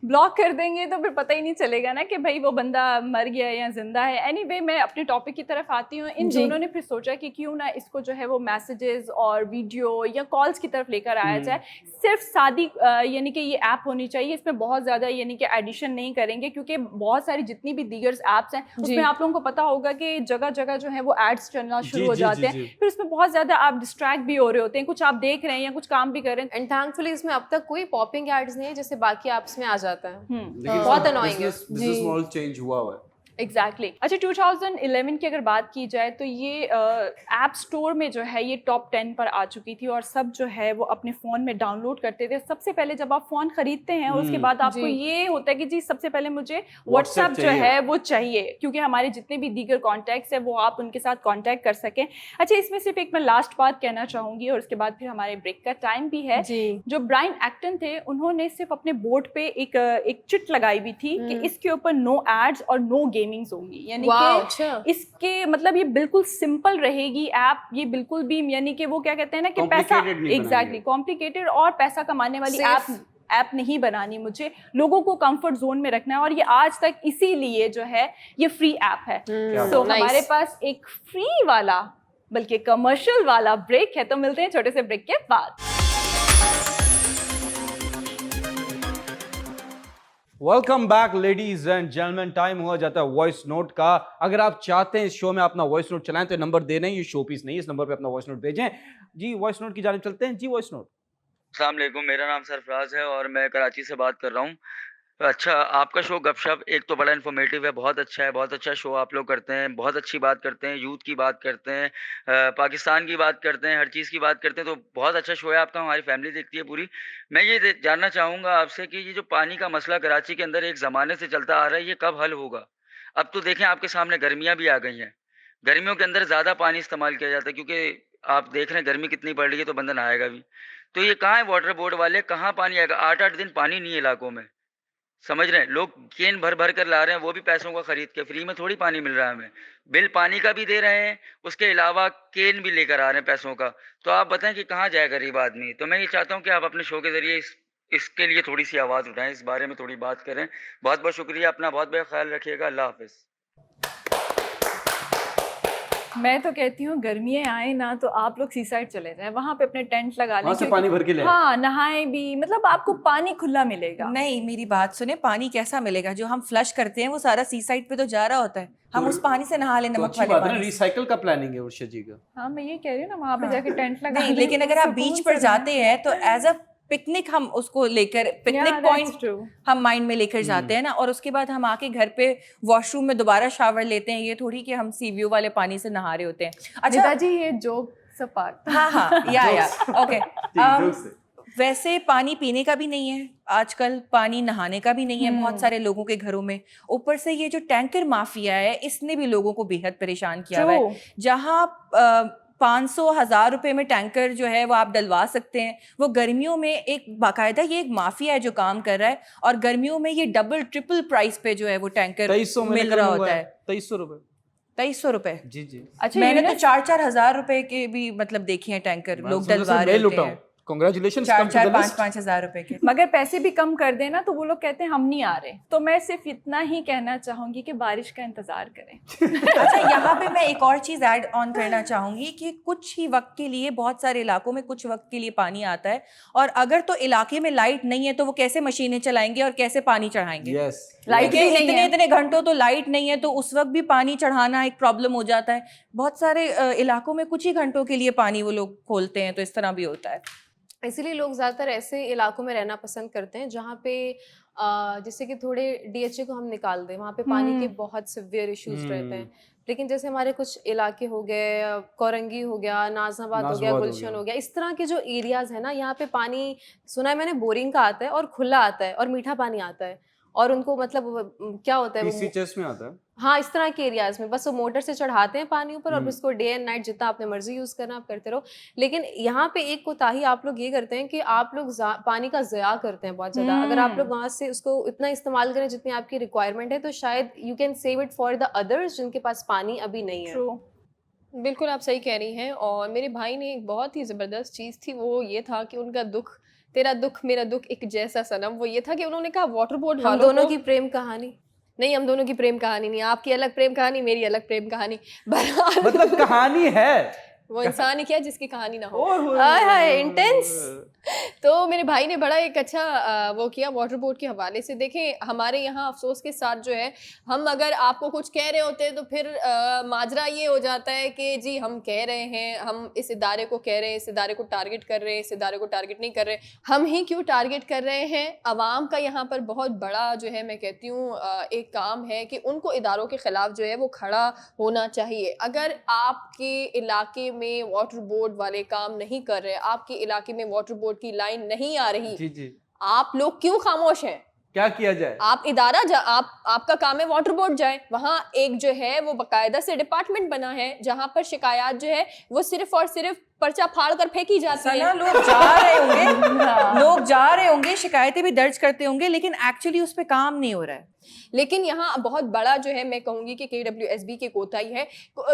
Block कर देंगे तो फिर पता ही नहीं चलेगा ना कि भाई वो बंदा मर गया या जिंदा है। एनीवे, मैं अपने टॉपिक की तरफ आती हूँ। इन दोनों ने फिर सोचा कि क्यों ना इसको जो है वो मैसेजेस और वीडियो या कॉल्स की तरफ लेकर आया जाए। सिर्फ सादी यानी कि ये ऐप होनी चाहिए, इसमें बहुत ज़्यादा यानी कि एडिशन नहीं करेंगे, क्योंकि बहुत सारी जितनी भी दीगर ऐप्स हैं उसमें आप लोगों को पता होगा कि जगह जगह जो है वो एड्स चलना शुरू हो जाते हैं। फिर उसमें बहुत ज़्यादा आप डिस्ट्रैक्ट भी हो रहे होते हैं, कुछ आप देख रहे हैं या कुछ काम भी कर रहे हैं। एंड थैंकफुली इसमें अब तक कोई पॉपिंग एड्स नहीं है जैसे बाकी ऐप्स में आ जाता है। लेकिन बहुत annoying है। बिजनेस मॉडल चेंज हुआ है। एग्जैक्टली। अच्छा, 2011 की अगर बात की जाए तो ये ऐप स्टोर में जो है ये टॉप 10 पर आ चुकी थी और सब जो है वो अपने फ़ोन में डाउनलोड करते थे। सबसे पहले जब आप फ़ोन ख़रीदते हैं और उसके बाद आपको ये होता है कि जी सबसे पहले मुझे व्हाट्सएप जो है वो चाहिए, क्योंकि हमारे जितने भी दीगर कॉन्टैक्ट्स हैं वो आप उनके साथ कॉन्टैक्ट कर सकें। अच्छा, इसमें सिर्फ एक मैं लास्ट बात कहना चाहूँगी और उसके बाद फिर हमारे ब्रेक का टाइम भी है। जो ब्रायन एक्टन थे, उन्होंने सिर्फ अपने बोर्ड पे एक चिट लगाई हुई थी कि इसके ऊपर नो एड्स और नो गेमिंग्स होंगी, यानी कि इसके मतलब ये बिल्कुल सिंपल रहेगी ऐप, ये बिल्कुल भी यानी कि वो क्या कहते हैं ना कि पैसा, एग्जैक्टली, कॉम्प्लिकेटेड और पैसा कमाने वाली ऐप ایپ نہیں بنانی, مجھے لوگوں کو کمفرٹ زون میں رکھنا ہے, اور یہ آج تک اسی لیے جو ہے یہ فری ایپ ہے. سو ہمارے پاس ایک فری والا بلکہ کمرشل والا بریک ہے, تو ملتے ہیں چھوٹے سے بریک کے بعد. Welcome back ladies and gentleman. Time ہوا جاتا ہے وائس نوٹ کا. اگر آپ چاہتے ہیں اس شو میں اپنا وائس نوٹ چلائیں تو نمبر دے دیں, یہ شو پیس نہیں, اس نمبر پہ اپنا وائس نوٹ بھیجیں. جی وائس نوٹ کی جانب چلتے ہیں. جی وائس نوٹ. السلام علیکم, میرا نام سرفراز ہے اور میں کراچی سے بات کر رہا ہوں. اچھا, آپ کا شو گپ شپ ایک تو بڑا انفارمیٹیو ہے, بہت اچھا ہے, بہت اچھا شو آپ لوگ کرتے ہیں, بہت اچھی بات کرتے ہیں, یوتھ کی بات کرتے ہیں, پاکستان کی بات کرتے ہیں, ہر چیز کی بات کرتے ہیں, تو بہت اچھا شو ہے آپ کا, ہماری فیملی دیکھتی ہے پوری. میں یہ جاننا چاہوں گا آپ سے کہ یہ جو پانی کا مسئلہ کراچی کے اندر ایک زمانے سے چلتا آ رہا ہے, یہ کب حل ہوگا؟ اب تو دیکھیں آپ کے سامنے گرمیاں بھی آ گئی ہیں, گرمیوں کے اندر زیادہ پانی استعمال کیا جاتا ہے کیونکہ آپ دیکھ رہے ہیں گرمی کتنی پڑ رہی ہے, تو بندہ نہائے گا بھی. تو یہ کہاں ہے واٹر بورڈ والے, کہاں پانی آئے گا؟ 8-8 دن پانی نہیں ہے علاقوں میں, سمجھ رہے ہیں, لوگ کین بھر بھر کر لا رہے ہیں, وہ بھی پیسوں کا خرید کے, فری میں تھوڑی پانی مل رہا ہے ہمیں. بل پانی کا بھی دے رہے ہیں, اس کے علاوہ کین بھی لے کر آ رہے ہیں پیسوں کا. تو آپ بتائیں کہ کہاں جائے غریب آدمی. تو میں یہ چاہتا ہوں کہ آپ اپنے شو کے ذریعے اس کے لیے تھوڑی سی آواز اٹھائیں, اس بارے میں تھوڑی بات کریں. بہت بہت شکریہ, اپنا بہت بہت خیال رکھیے گا, اللہ حافظ. میں تو کہتی ہوں گرمیاں آئیں نا تو آپ لوگ سی سائڈ چلے جائیں, وہاں پہ اپنے ٹینٹ لگا لیں, وہاں سے پانی بھر کے لیں, ہاں نہائیں بھی, مطلب آپ کو پانی کھلا ملے گا. نہیں میری بات سنیں, پانی کیسا ملے گا؟ جو ہم فلش کرتے ہیں وہ سارا سی سائڈ پہ تو جا رہا ہوتا ہے, ہم اس پانی سے نہا لیں نمک والے پانی. ریسائیکل کا پلاننگ ہے ارشد جی کا. ہاں میں یہ کہہ رہی ہوں نا, وہاں پہ جا کے ٹینٹ لگا. نہیں لیکن اگر آپ بیچ پر جاتے ہیں تو ایز اے پکنک ہم اس کو لے کر, پکنک پوائنٹ ہم مائنڈ میں لے کر جاتے ہیں نا, اور اس کے بعد ہم آ کے گھر پہ واش روم میں دوبارہ شاور لیتے ہیں. یہ تھوڑی کہ ہم سی ویو والے پانی سے نہا رہے ہوتے ہیں. اچھا جی یہ جوک سپارٹ. ہاں ہاں یا اوکے. ویسے پانی پینے کا بھی نہیں ہے آج کل, پانی نہانے کا بھی نہیں ہے بہت سارے لوگوں کے گھروں میں. اوپر سے یہ جو ٹینکر مافیا ہے اس نے بھی لوگوں کو بے حد پریشان کیا ہوا ہے. جہاں 500,000 روپے میں ٹینکر جو ہے وہ آپ ڈلوا سکتے ہیں, وہ گرمیوں میں ایک باقاعدہ یہ ایک مافیا ہے جو کام کر رہا ہے, اور گرمیوں میں یہ ڈبل ٹرپل پرائس پہ جو ہے وہ ٹینکر مل رہا ہوتا ہے. 2300 روپے. 2300 روپے. جی جی. اچھا میں نے تو 4-4 ہزار روپے کے بھی مطلب دیکھے ہیں ٹینکر لوگ ڈلوا رہے ہوتے ہیں. Congratulations. 4-5 ہزار روپے کے. مگر پیسے بھی کم کر دیں نا تو وہ لوگ کہتے ہیں ہم نہیں آ رہے. تو میں صرف اتنا ہی کہنا چاہوں گی کہ بارش کا انتظار کریں. اچھا یہاں پہ میں ایک اور چیز ایڈ آن کرنا چاہوں گی کہ کچھ ہی وقت کے لیے, بہت سارے علاقوں میں کچھ وقت کے لیے پانی آتا ہے, اور اگر تو علاقے میں لائٹ نہیں ہے تو وہ کیسے مشینیں چلائیں گے اور کیسے پانی چڑھائیں گے؟ لائٹ اتنے گھنٹوں تو لائٹ نہیں ہے تو اس وقت بھی پانی چڑھانا ایک پرابلم ہو جاتا ہے. بہت سارے علاقوں میں کچھ ہی گھنٹوں کے لیے پانی وہ لوگ کھولتے ہیں, تو اس طرح بھی ہوتا ہے. اسی لیے لوگ زیادہ تر ایسے علاقوں میں رہنا پسند کرتے ہیں جہاں پہ جیسے کہ تھوڑے DHA کو ہم نکال دیں, وہاں پہ پانی کے بہت سیویئر ایشوز رہتے ہیں. لیکن جیسے ہمارے کچھ علاقے ہو گئے, کورنگی ہو گیا, نازم آباد ہو گیا, گلشن ہو گیا, اس طرح کے جو ایریاز ہیں نا, یہاں پہ پانی سنا ہے میں نے بورنگ کا آتا ہے اور کھلا آتا ہے اور میٹھا پانی آتا ہے, اور ان کو مطلب کیا ہوتا ہے چیسٹ میں آتا ہے. ہاں اس طرح کے ایریاز میں بس وہ موٹر سے چڑھاتے ہیں پانی اوپر, اور اس کو ڈے اینڈ نائٹ جتنا آپ نے مرضی یوز کرنا آپ کرتے رہو. لیکن یہاں پہ ایک کوتاہی آپ لوگ یہ کرتے ہیں کہ آپ لوگ پانی کا ضیاع کرتے ہیں بہت زیادہ. اگر آپ لوگ وہاں سے اس کو اتنا استعمال کریں جتنی آپ کی ریکوائرمنٹ ہے, تو شاید you can save it for the others جن کے پاس پانی ابھی نہیں ہے. بالکل آپ صحیح کہہ رہی ہیں. اور میرے بھائی نے ایک بہت ہی زبردست چیز تھی, وہ یہ تھا کہ ان کا دکھ تیرا دکھ میرا دکھ ایک جیسا صنم, وہ یہ تھا کہ انہوں نے کہا واٹر بورڈ والوں کو, ہم دونوں کی پریم کہانی نہیں, ہم دونوں کی پریم کہانی نہیں, آپ کی الگ پریم کہانی, میری الگ پریم کہانی. مطلب کہانی ہے, وہ انسان ہی کیا جس کی کہانی نہ ہو. انٹینس. تو میرے بھائی نے بڑا ایک اچھا وہ کیا واٹر بورڈ کے حوالے سے. دیکھیں ہمارے یہاں افسوس کے ساتھ جو ہے, ہم اگر آپ کو کچھ کہہ رہے ہوتے ہیں تو پھر ماجرا یہ ہو جاتا ہے کہ جی ہم کہہ رہے ہیں, ہم اس ادارے کو کہہ رہے ہیں, اس ادارے کو ٹارگٹ کر رہے ہیں, اس ادارے کو ٹارگٹ نہیں کر رہے. ہم ہی کیوں ٹارگٹ کر رہے ہیں؟ عوام کا یہاں پر بہت بڑا جو ہے میں کہتی ہوں ایک کام ہے کہ ان کو اداروں کے خلاف جو ہے وہ کھڑا ہونا چاہیے. اگر آپ کے علاقے میں واٹر بورڈ والے کام نہیں کر رہے, آپ کے علاقے میں واٹر بورڈ کی لائن نہیں آ رہی, آپ لوگ کیوں خاموش ہیں؟ کیا کیا جائے؟ آپ ادارہ آپ کا کام ہے واٹر بورڈ جائیں, وہاں ایک جو ہے وہ باقاعدہ سے ڈپارٹمنٹ بنا ہے جہاں پر شکایات جو ہے وہ صرف اور صرف पर्चा फाड़ कर फेंकी जाती सना, है। लोग जा रहे होंगे, लोग जा रहे होंगे, शिकायतें भी दर्ज करते होंगे, लेकिन एक्चुअली उस पे काम नहीं हो रहा है। लेकिन यहाँ बहुत बड़ा जो है मैं कहूँगी कि KWSB की कोताही है।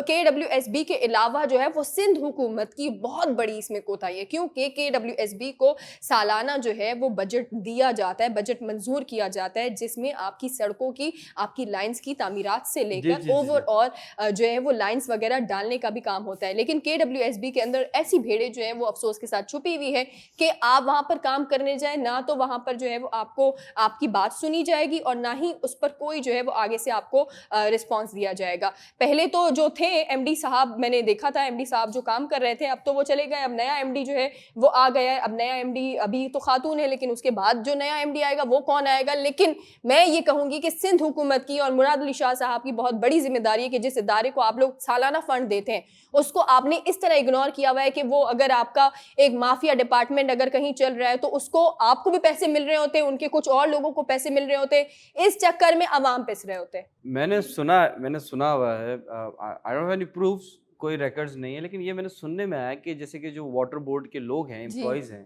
KWSB के अलावा जो है वो सिंध हुकूमत की बहुत बड़ी इसमें कोताही है, क्योंकि KWSB को सालाना जो है वो बजट दिया जाता है, बजट मंजूर किया जाता है, जिसमें आपकी सड़कों की, आपकी लाइंस की तामीरात से लेकर ओवरऑल जो है वो लाइंस वगैरह डालने का भी काम होता है। लेकिन KWSB के अंदर ऐसी भेड़ें जो है वो अफसोस के साथ छुपी हुई है कि आप वहाँ पर काम करने जाए ना तो वहाँ पर जो है वो आपको आपकी बात सुनी जाएगी और ना ही उस पर कोई जो है वो आगे से आपको रिस्पांस दिया जाएगा। पहले तो जो थे MD साहब, मैंने देखा था MD साहब जो काम कर रहे थे, अब तो वो चले गए, अब नया MD जो है वो आ गया है। अब नया MD अभी तो खातून है, लेकिन उसके बाद जो नया MD आएगा वो कौन आएगा। लेकिन मैं ये कहूँगी कि सिंध हुकूमत की और मुराद अली शाह साहब की बहुत बड़ी जिम्मेदारी है कि जिस इदारे को आप लोग सालाना फंड देते हैं उसको आपने इस तरह इग्नोर किया हुआ है कि वो अगर आपका एक माफिया डिपार्टमेंट अगर कहीं चल रहा है तो उसको आपको भी पैसे मिल रहे होते हैं, उनके कुछ और लोगों को पैसे मिल रहे होते हैं, इस चक्कर में अवाम पिस रहे होते हैं। मैंने सुना हुआ है, I don't have any proofs, कोई रिकॉर्ड्स नहीं है, लेकिन ये मैंने सुनने में आया कि जैसे कि जो वाटर बोर्ड के लोग हैं, एम्प्लॉइज हैं,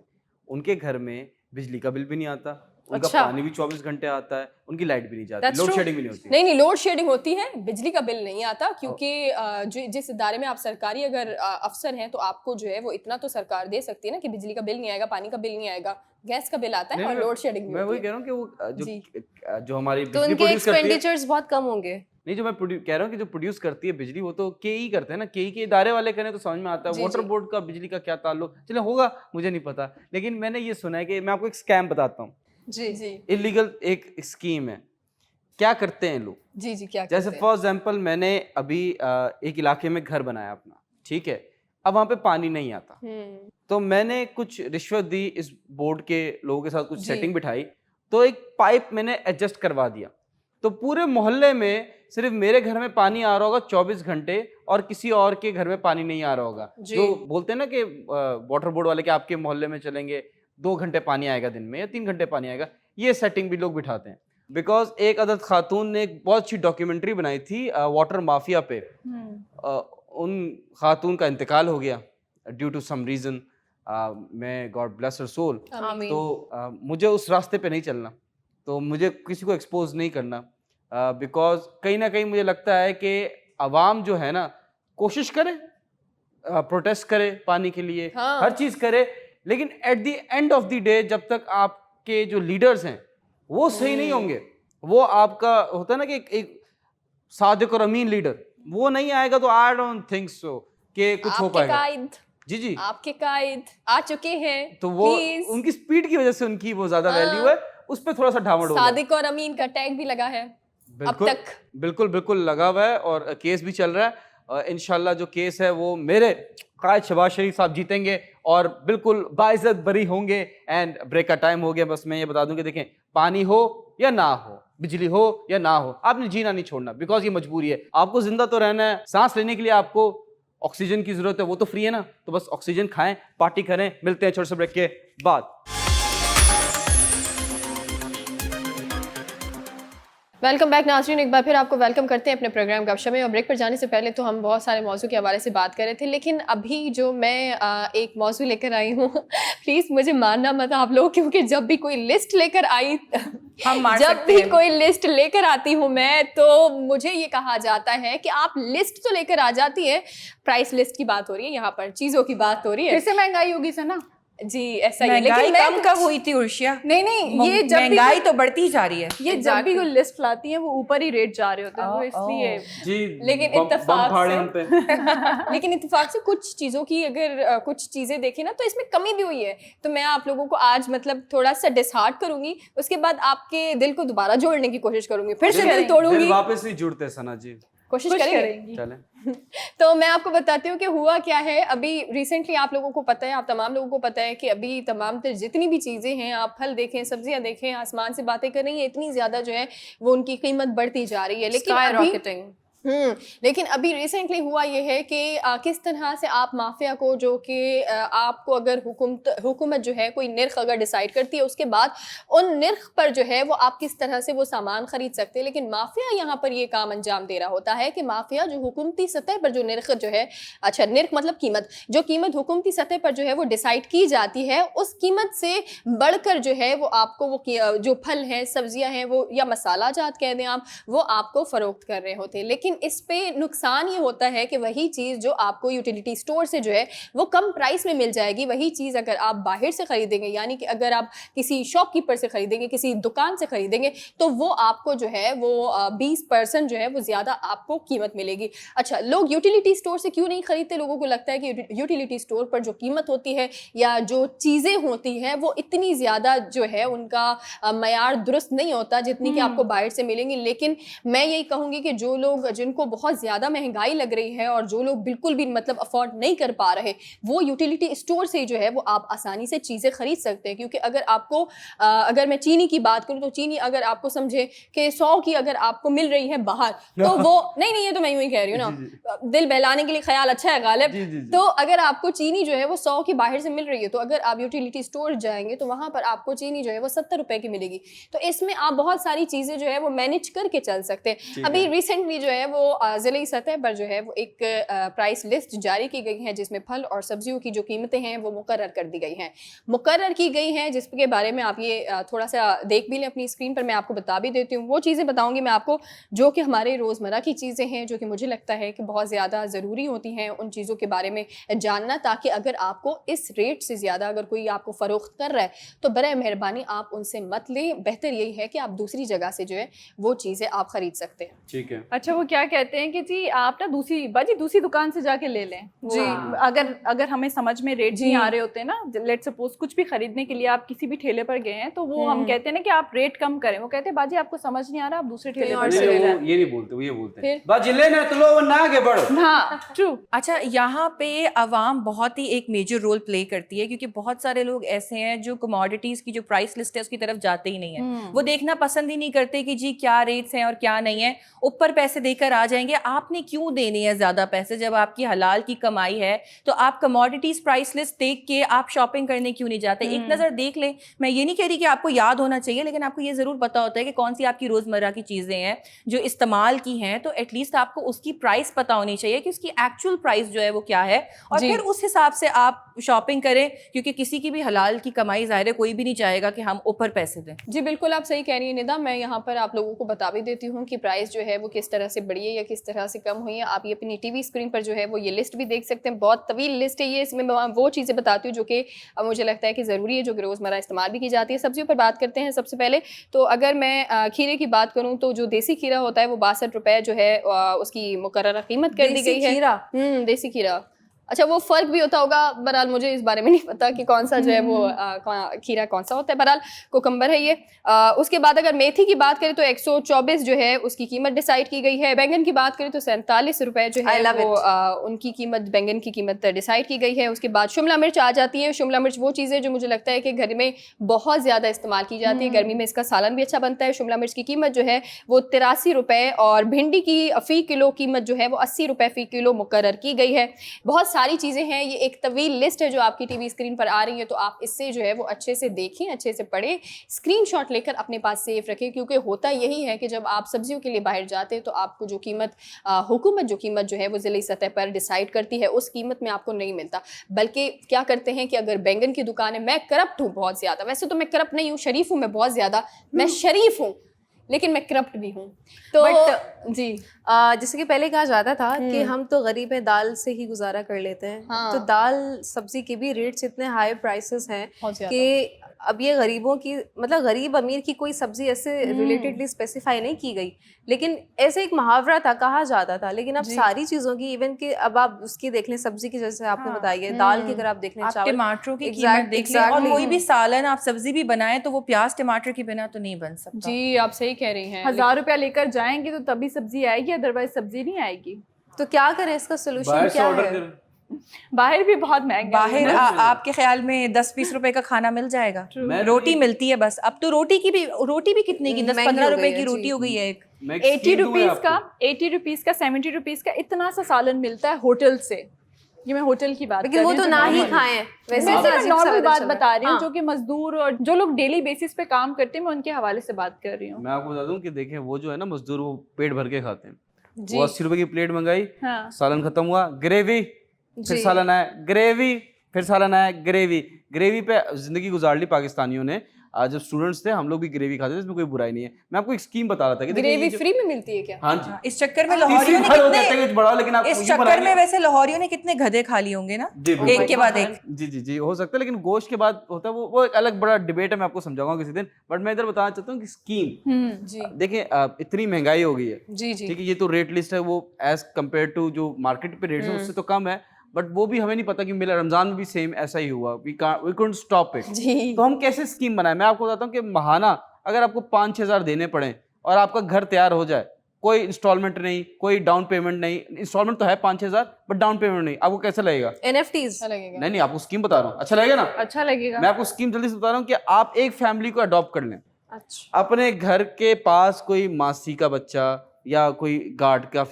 उनके घर में बिजली का बिल भी नहीं आता, उनका पानी भी 24 घंटे आता है, उनकी लाइट भी नहीं जाती, लोड शेडिंग भी नहीं होती। नहीं, लोड शेडिंग होती है, बिजली का बिल नहीं आता, क्योंकि जिस इदारे में आप सरकारी अगर अफसर हैं तो आपको जो है वो इतना तो सरकार दे सकती है ना कि बिजली का बिल नहीं आएगा, पानी का बिल नहीं आएगा, गैस का बिल आता है और लोड शेडिंग भी मैं वही होती कह रहा हूँ कि वो जो हमारी तो बिजली उनके प्रोड्यूस करती है, एक्सपेंडिचर्स बहुत कम होंगे। नहीं, जो मैं कह रहा हूँ कि जो प्रोड्यूस करती है बिजली वो तो KE करते हैं ना, KE के इदारे वाले करें तो समझ में आता है। वाटर बोर्ड का बिजली का क्या ताल्लुक, चलो होगा, मुझे नहीं पता, लेकिन मैंने ये सुना है कि मैं आपको एक स्कैम बताता हूँ। जी जी इलीगल एक स्कीम है। क्या करते हैं लोग, जी क्या जैसे फॉर एग्जांपल मैंने अभी एक इलाके में घर बनाया अपना, ठीक है, अब वहाँ पे पानी नहीं आता, तो मैंने कुछ रिश्वत दी, इस बोर्ड के लोगों के साथ कुछ सेटिंग बिठाई, तो एक पाइप मैंने एडजस्ट करवा दिया, तो पूरे मोहल्ले में सिर्फ मेरे घर में पानी आ रहा होगा 24 घंटे और किसी और के घर में पानी नहीं आ रहा होगा। जो बोलते हैं ना कि वाटर बोर्ड वाले कि आपके मोहल्ले में चलेंगे 2 घंटे पानी आएगा दिन में या 3 घंटे पानी आएगा, ये सेटिंग भी लोग बिठाते हैं। बिकॉज एक अदद खातून ने एक बहुत अच्छी डॉक्यूमेंट्री बनाई थी वाटर माफिया पे, उन खातून का इंतकाल हो गया ड्यू टू सम रीजन, मैं गॉड ब्लेस हर सोल। तो मुझे उस रास्ते पे नहीं चलना, तो मुझे किसी को एक्सपोज नहीं करना, बिकॉज कहीं ना कहीं मुझे लगता है कि अवाम जो है ना कोशिश करे, प्रोटेस्ट करे पानी के लिए, हर चीज़ करे, लेकिन at the end of the day जब तक आपके जो लीडर्स हैं वो सही नहीं होंगे, वो आपका होता है ना कि एक सादिक और अमीन लीडर वो नहीं आएगा, तो आई डोंट थिंक सो कि कुछ हो पाएगा। जी आपके कायद आ चुके हैं, तो वो उनकी स्पीड की वजह से उनकी वो ज्यादा वैल्यू है, उस पे थोड़ा सा डामाडोल हो। सादिक और अमीन का टैग भी लगा है अब तक, बिल्कुल लगा हुआ है और केस भी चल रहा है। इंशाल्लाह जो केस है वो मेरे कायद शहबाज शरीफ साहब जीतेंगे और बिल्कुल बाइज्जत बरी होंगे। एंड ब्रेक का टाइम हो गया, बस मैं ये बता दूं कि देखें, पानी हो या ना हो, बिजली हो या ना हो, आपने जीना नहीं छोड़ना, बिकॉज ये मजबूरी है, आपको जिंदा तो रहना है, सांस लेने के लिए आपको ऑक्सीजन की जरूरत है, वो तो फ्री है ना, तो बस ऑक्सीजन खाएं, पार्टी करें। मिलते हैं छोटे से ब्रेक के बाद। वेलकम बैक नाज़रीन, एक बार फिर आपको वेलकम करते हैं अपने प्रोग्राम गपशप में। और ब्रेक पर जाने से पहले तो हम बहुत सारे मौजू के हवाले से बात कर रहे थे, लेकिन अभी जो मैं एक मौजू लेकर आई हूँ प्लीज़ मुझे मानना मत आप लोग, क्योंकि जब भी कोई लिस्ट लेकर आई कोई लिस्ट लेकर आती हूँ मैं, तो मुझे ये कहा जाता है कि आप लिस्ट तो लेकर आ जाती है, प्राइस लिस्ट की बात हो रही है, यहाँ पर चीज़ों की बात हो रही है। फिर से महंगाई होगी सना जी, ऐसा ही है, लेकिन लेकिन कम कब हुई थी उर्शिया? नहीं, ये जब महंगाई तो बढ़ती जा रही है, ये जब भी कोई लिस्ट लाती है वो ऊपर ही रेट जा रहे होते हैं, तो इसलिए जी, लेकिन इत्तेफाक से कुछ चीज़ों की अगर कुछ चीज़ें देखें ना तो इसमें कमी भी हुई है, तो मैं आप लोगों को आज मतलब थोड़ा सा डिसहार्ट करूंगी, उसके बाद आपके दिल को दोबारा जोड़ने की कोशिश करूंगी, फिर से दिल तोड़ूंगी, वापस नहीं जुड़ते सना जी, कोशिश करेंगे। चलें। तो मैं आपको बताती हूँ कि हुआ क्या है। अभी रिसेंटली आप लोगों को पता है, आप तमाम लोगों को पता है कि अभी तमाम जितनी भी चीज़ें हैं, आप फल देखें, सब्जियां देखें, आसमान से बातें कर रही हैं, इतनी ज़्यादा जो है वो उनकी कीमत बढ़ती जा रही है। लेकिन لیکن ابھی ریسنٹلی ہوا یہ ہے کہ کس طرح سے آپ مافیا کو جو کہ آپ کو اگر حکومت جو ہے کوئی نرخ اگر ڈیسائیڈ کرتی ہے اس کے بعد ان نرخ پر جو ہے وہ آپ کس طرح سے وہ سامان خرید سکتے ہیں. لیکن مافیا یہاں پر یہ کام انجام دے رہا ہوتا ہے کہ مافیا جو حکومتی سطح پر جو نرخ جو ہے, اچھا نرخ مطلب قیمت, جو قیمت حکومتی سطح پر جو ہے وہ ڈیسائیڈ کی جاتی ہے اس قیمت سے بڑھ کر جو ہے وہ آپ کو وہ جو پھل ہیں, سبزیاں ہیں, وہ یا مسالہ جات کہہ دیں آپ, وہ آپ کو فروخت کر رہے ہوتے ہیں. لیکن اس پہ نقصان یہ ہوتا ہے کہ وہی چیز جو آپ کو یوٹیلیٹی اسٹور سے جو ہے وہ کم پرائس میں مل جائے گی, وہی چیز اگر آپ باہر سے خریدیں گے, یعنی کہ اگر آپ کسی شاپ کیپر سے خریدیں گے, کسی دکان سے خریدیں گے, تو وہ آپ کو جو ہے وہ 20% جو ہے وہ زیادہ آپ کو قیمت ملے گی. اچھا, لوگ یوٹیلیٹی اسٹور سے کیوں نہیں خریدتے؟ لوگوں کو لگتا ہے کہ یوٹیلیٹی اسٹور پر جو قیمت ہوتی ہے یا جو چیزیں ہوتی ہیں وہ اتنی زیادہ جو ہے ان کا معیار درست نہیں ہوتا جتنی کہ آپ کو باہر سے ملیں گی. لیکن میں یہی کہوں گی کہ جو لوگ جن کو بہت زیادہ مہنگائی لگ رہی ہے اور جو لوگ بالکل بھی مطلب افورڈ نہیں کر پا رہے, وہ یوٹیلیٹی اسٹور سے جو ہے وہ آپ آسانی سے چیزیں خرید سکتے ہیں. کیونکہ اگر آپ کو اگر میں چینی کی بات کروں تو چینی اگر آپ کو سمجھے کہ 100 کی اگر آپ کو مل رہی ہے باہر, تو وہ نہیں یہ تو میں یوں ہی کہہ رہی ہوں نا, دل بہلانے کے لیے خیال اچھا ہے غالب, تو اگر آپ کو چینی جو ہے وہ 100 کی باہر سے مل رہی ہے, تو اگر آپ یوٹیلیٹی اسٹور جائیں گے تو وہاں پر آپ کو چینی جو ہے وہ 70 روپے کی ملے گی. تو اس میں آپ بہت ساری چیزیں جو ہے وہ مینیج کر کے چل سکتے ہیں. ابھی ریسنٹلی جو ہے وہ ضلعی سطح پر جو ہے وہ ایک پرائس لسٹ جاری کی گئی ہے جس میں پھل اور سبزیوں کی جو قیمتیں ہیں وہ مقرر کر دی گئی ہیں, جس کے بارے میں آپ یہ تھوڑا سا دیکھ بھی لیں اپنی اسکرین پر. میں آپ کو بتا بھی دیتی ہوں, وہ چیزیں بتاؤں گی میں آپ کو جو کہ ہمارے روزمرہ کی چیزیں ہیں, جو کہ مجھے لگتا ہے کہ بہت زیادہ ضروری ہوتی ہیں ان چیزوں کے بارے میں جاننا, تاکہ اگر آپ کو اس ریٹ سے زیادہ اگر کوئی آپ کو فروخت کر رہا ہے تو برائے مہربانی آپ ان سے مت لیں. بہتر یہی ہے کہ آپ دوسری جگہ سے جو ہے وہ چیزیں آپ خرید سکتے ہیں. ٹھیک ہے. اچھا, وہ کیا کہتے ہیں کہ جی آپ نا دوسری دکان سے جا کے لے لیں. جی, اگر ہمیں سمجھ میں ریٹ نہیں آ رہے ہوتے نا, لیٹ سپوز کچھ بھی خریدنے کے لیے آپ کسی بھی ٹھیلے پر گئے ہیں, تو وہ ہم کہتے ہیں نا کہ آپ ریٹ کم کریں, وہ کہتے ہیں باجی آپ کو سمجھ نہیں آ رہا, آپ دوسرے ٹھیلے پر سے لے لیں. یہ نہیں بولتے, وہ یہ بولتے ہیں باجی لینا تو لو ورنہ آگے بڑھو. ہاں ٹرو. اچھا, یہاں پہ عوام بہت ہی ایک میجر رول پلے کرتی ہے, کیونکہ بہت سارے لوگ ایسے ہیں جو کموڈیٹیز کی جو پرائس لسٹ ہے اس کی طرف جاتے ہی نہیں ہیں. وہ دیکھنا پسند ہی نہیں کرتے کہ جی کیا ریٹس ہیں اور کیا نہیں ہے, اوپر پیسے دے کر آ جائیں گے. آپ نے کیوں دینے ہیں زیادہ پیسے جب آپ کی حلال کی کمائی ہے؟ تو آپ کموڈیٹیز پرائس لسٹ دیکھ کے آپ شاپنگ کرنے کیوں نہیں جاتے؟ ایک نظر دیکھ لیں. میں یہ نہیں کہہ رہی کہ آپ کو یاد ہونا چاہیے, لیکن آپ کو یہ ضرور پتا ہوتا ہے کہ کون سی آپ کی روزمرہ کی چیزیں ہیں جو استعمال کی ہیں, تو ایٹ لیسٹ آپ کو اس کی پرائس پتا ہونی چاہیے کہ اس کی ایکچوئل پرائس جو ہے وہ کیا ہے, اور پھر اس حساب سے آپ شاپنگ کریں. کیونکہ کسی کی بھی حلال کی کمائی ظاہر ہے کوئی بھی نہیں چاہے گا کہ ہم اوپر پیسے دیں. جی بالکل, آپ صحیح کہہ رہی ہیں ندا. میں یہاں پر آپ لوگوں کو بتا بھی دیتی ہوں کہ پرائس جو ہے وہ کس طرح سے بڑھی ہے یا کس طرح سے کم ہوئی ہے. آپ یہ اپنی ٹی وی اسکرین پر جو ہے وہ یہ لسٹ بھی دیکھ سکتے ہیں, بہت طویل لسٹ ہے یہ. اس میں وہ چیزیں بتاتی ہوں جو کہ مجھے لگتا ہے کہ ضروری ہے, جو کہ روزمرہ استعمال بھی کی جاتی ہے. سبزیوں پر بات کرتے ہیں سب سے پہلے. تو اگر میں کھیرے کی بات کروں تو جو دیسی کھیرا ہوتا ہے وہ 62 روپے جو ہے اس کی مقررہ قیمت کر دی گئی ہے. دیسی کھیرا, اچھا وہ فرق بھی ہوتا ہوگا, بہرحال مجھے اس بارے میں نہیں پتا کہ کون سا جو ہے وہ کھیرا کون سا ہوتا ہے. بہرحال کوکمبر ہے یہ. اس کے بعد اگر میتھی کی بات کریں تو 124 جو ہے اس کی قیمت ڈیسائیڈ کی گئی ہے. بینگن کی بات کریں تو 47 روپے جو ہے وہ ان کی قیمت, بینگن کی قیمت ڈیسائیڈ کی گئی ہے. اس کے بعد شملہ مرچ آ جاتی ہے. شملہ مرچ وہ چیزیں جو مجھے لگتا ہے کہ گھر میں بہت زیادہ استعمال کی جاتی ہے, گرمی میں اس کا سالن بھی اچھا بنتا ہے. شملہ مرچ کی قیمت جو ہے وہ 83 روپے, اور بھنڈی کی فی کلو قیمت جو ہے وہ 80 روپے فی کلو مقرر کی گئی ہے. بہت ساری چیزیں ہیں, یہ ایک طویل لسٹ ہے جو آپ کی ٹی وی اسکرین پر آ رہی ہے, تو آپ اس سے جو ہے وہ اچھے سے دیکھیں, اچھے سے پڑھیں, اسکرین شاٹ لے کر اپنے پاس سیف رکھیں. کیونکہ ہوتا یہی ہے کہ جب آپ سبزیوں کے لیے باہر جاتے ہیں تو آپ کو جو قیمت حکومت جو ہے وہ ضلعی سطح پر ڈیسائیڈ کرتی ہے, اس قیمت میں آپ کو نہیں ملتا. بلکہ کیا کرتے ہیں کہ اگر بینگن کی دکان ہے, میں کرپٹ ہوں بہت زیادہ, ویسے تو میں کرپٹ نہیں ہوں, شریف ہوں میں بہت زیادہ, میں شریف ہوں لیکن میں کرپٹ بھی ہوں. تو جی جیسے کہ پہلے کہا جاتا تھا کہ ہم تو غریب ہیں, دال سے ہی گزارا کر لیتے ہیں, تو دال سبزی کے بھی ریٹس اتنے ہائی پرائسز ہیں کہ اب یہ غریبوں کی مطلب غریب امیر کی کوئی سبزی ایسے ریلیٹڈلی اسپیسیفائی نہیں کی گئی, لیکن ایسے ایک محاورہ تھا, کہا جاتا تھا. لیکن اب ساری چیزوں کی, ایون کہ اب آپ اس کی دیکھ لیں, سبزی کی جیسے آپ نے بتائی ہے, دال کی اگر آپ دیکھ لیں, ٹماٹروں کی قیمت دیکھ لیں, اور کوئی بھی سالن آپ سبزی بھی بنائیں تو وہ پیاز ٹماٹر کے بنا تو نہیں بن سکتا. جی آپ صحیح کہہ رہی ہیں. 1000 روپیہ لے کر جائیں گے تو تبھی سبزی آئے گی, ادروائز سبزی نہیں آئے گی. تو کیا کریں, اس کا سولوشن کیا ہے؟ باہر بھی بہت مہنگا ہے باہر نا۔ آپ کے خیال میں 10-20 روپے کا کھانا مل جائے گا؟ میں روٹی ملتی ہے بس، اب تو روٹی بھی کتنے کی، 10-15 روپے کی روٹی ہو گئی ہے ایک۔ 80 روپیز کا 80 روپیز کا 70 روپیز کا اتنا سا سالن ملتا ہے ہوٹل سے، یہ میں ہوٹل کی بات کر لیکن رہی وہ ہوں تو نہ ہی کھائیں، ویسے میں نارمل بات بتا رہی ہوں ہاں۔ جو کہ مزدور اور جو لوگ ڈیلی بیسس پہ کام کرتے ہیں، میں ان کے حوالے سے بات کر رہی ہوں۔ میں آپ کو بتا دوں کہ دیکھیں وہ جو ہے نا مزدور، وہ پیٹ بھر کے کھاتے ہیں، وہ 80 روپے کی پلیٹ منگائی، ہاں سالن ختم ہوا، گریوی، پھر سالن آیا، گریوی، پھر سالن آیا، گریوی، گریوی پہ زندگی گزار لی پاکستانیوں نے۔ جب اسٹوڈنٹس تھے ہم لوگ بھی گریوی کھاتے تھے، اس میں کوئی برائی نہیں ہے۔ میں آپ کو ایک اسکیم بتا رہا تھا کہ گریوی فری میں ملتی ہے کیا؟ ہاں جی، اس چکر میں تیسری لاہوریوں بار وہ نے کہتے ہیں کہ بڑھاؤ، لیکن آپ اس چکر میں ویسے لاہوریوں نے کتنے گدھے کھا لیے ہوں گے نا، ایک کے بعد ایک۔ جی جی جی ہو سکتا ہے، لیکن گوشت کے بعد ہوتا ہے وہ ایک الگ بڑا ڈبیٹ ہے، میں آپ کو سمجھاؤں گا کسی دن۔ بٹ میں ادھر بتانا چاہتا ہوں کہ اسکیم جی دیکھیں، اتنی مہنگائی ہو گئی ہے، جی جی ٹھیک ہے، یہ تو ریٹ لسٹ ہے، وہ ایز کمپیئر ٹو جو مارکیٹ پہ ریٹس ہیں اس سے تو کم ہے، بٹ وہ بھی ہمیں نہیں پتا کہ میرا رمضان میں بھی سیم ایسا ہی ہوا، وی کونٹ اسٹاپ اٹ۔ جی تو ہم کیسے اسکیم بنائیں؟ میں آپ کو بتاتا ہوں کہ ماہانہ اگر آپ کو 5-6 ہزار دینے پڑیں اور آپ کا گھر تیار ہو جائے، کوئی انسٹالمنٹ نہیں، کوئی ڈاؤن پیمنٹ نہیں، انسٹالمنٹ تو ہے 5-6 ہزار بٹ ڈاؤن پیمنٹ نہیں، آپ کو کیسا لگے گا؟ NFTs لگے گا؟ نہیں نہیں، آپ کو اسکیم بتا رہا ہوں، اچھا لگے گا نا؟ اچھا لگے گا۔ میں آپ کو اسکیم جلدی سے بتا رہا ہوں کہ آپ ایک فیملی کو اڈاپٹ کر لیں، اچھا اپنے گھر کے پاس کوئی ماسی کا بچہ یا کوئی گارڈ کی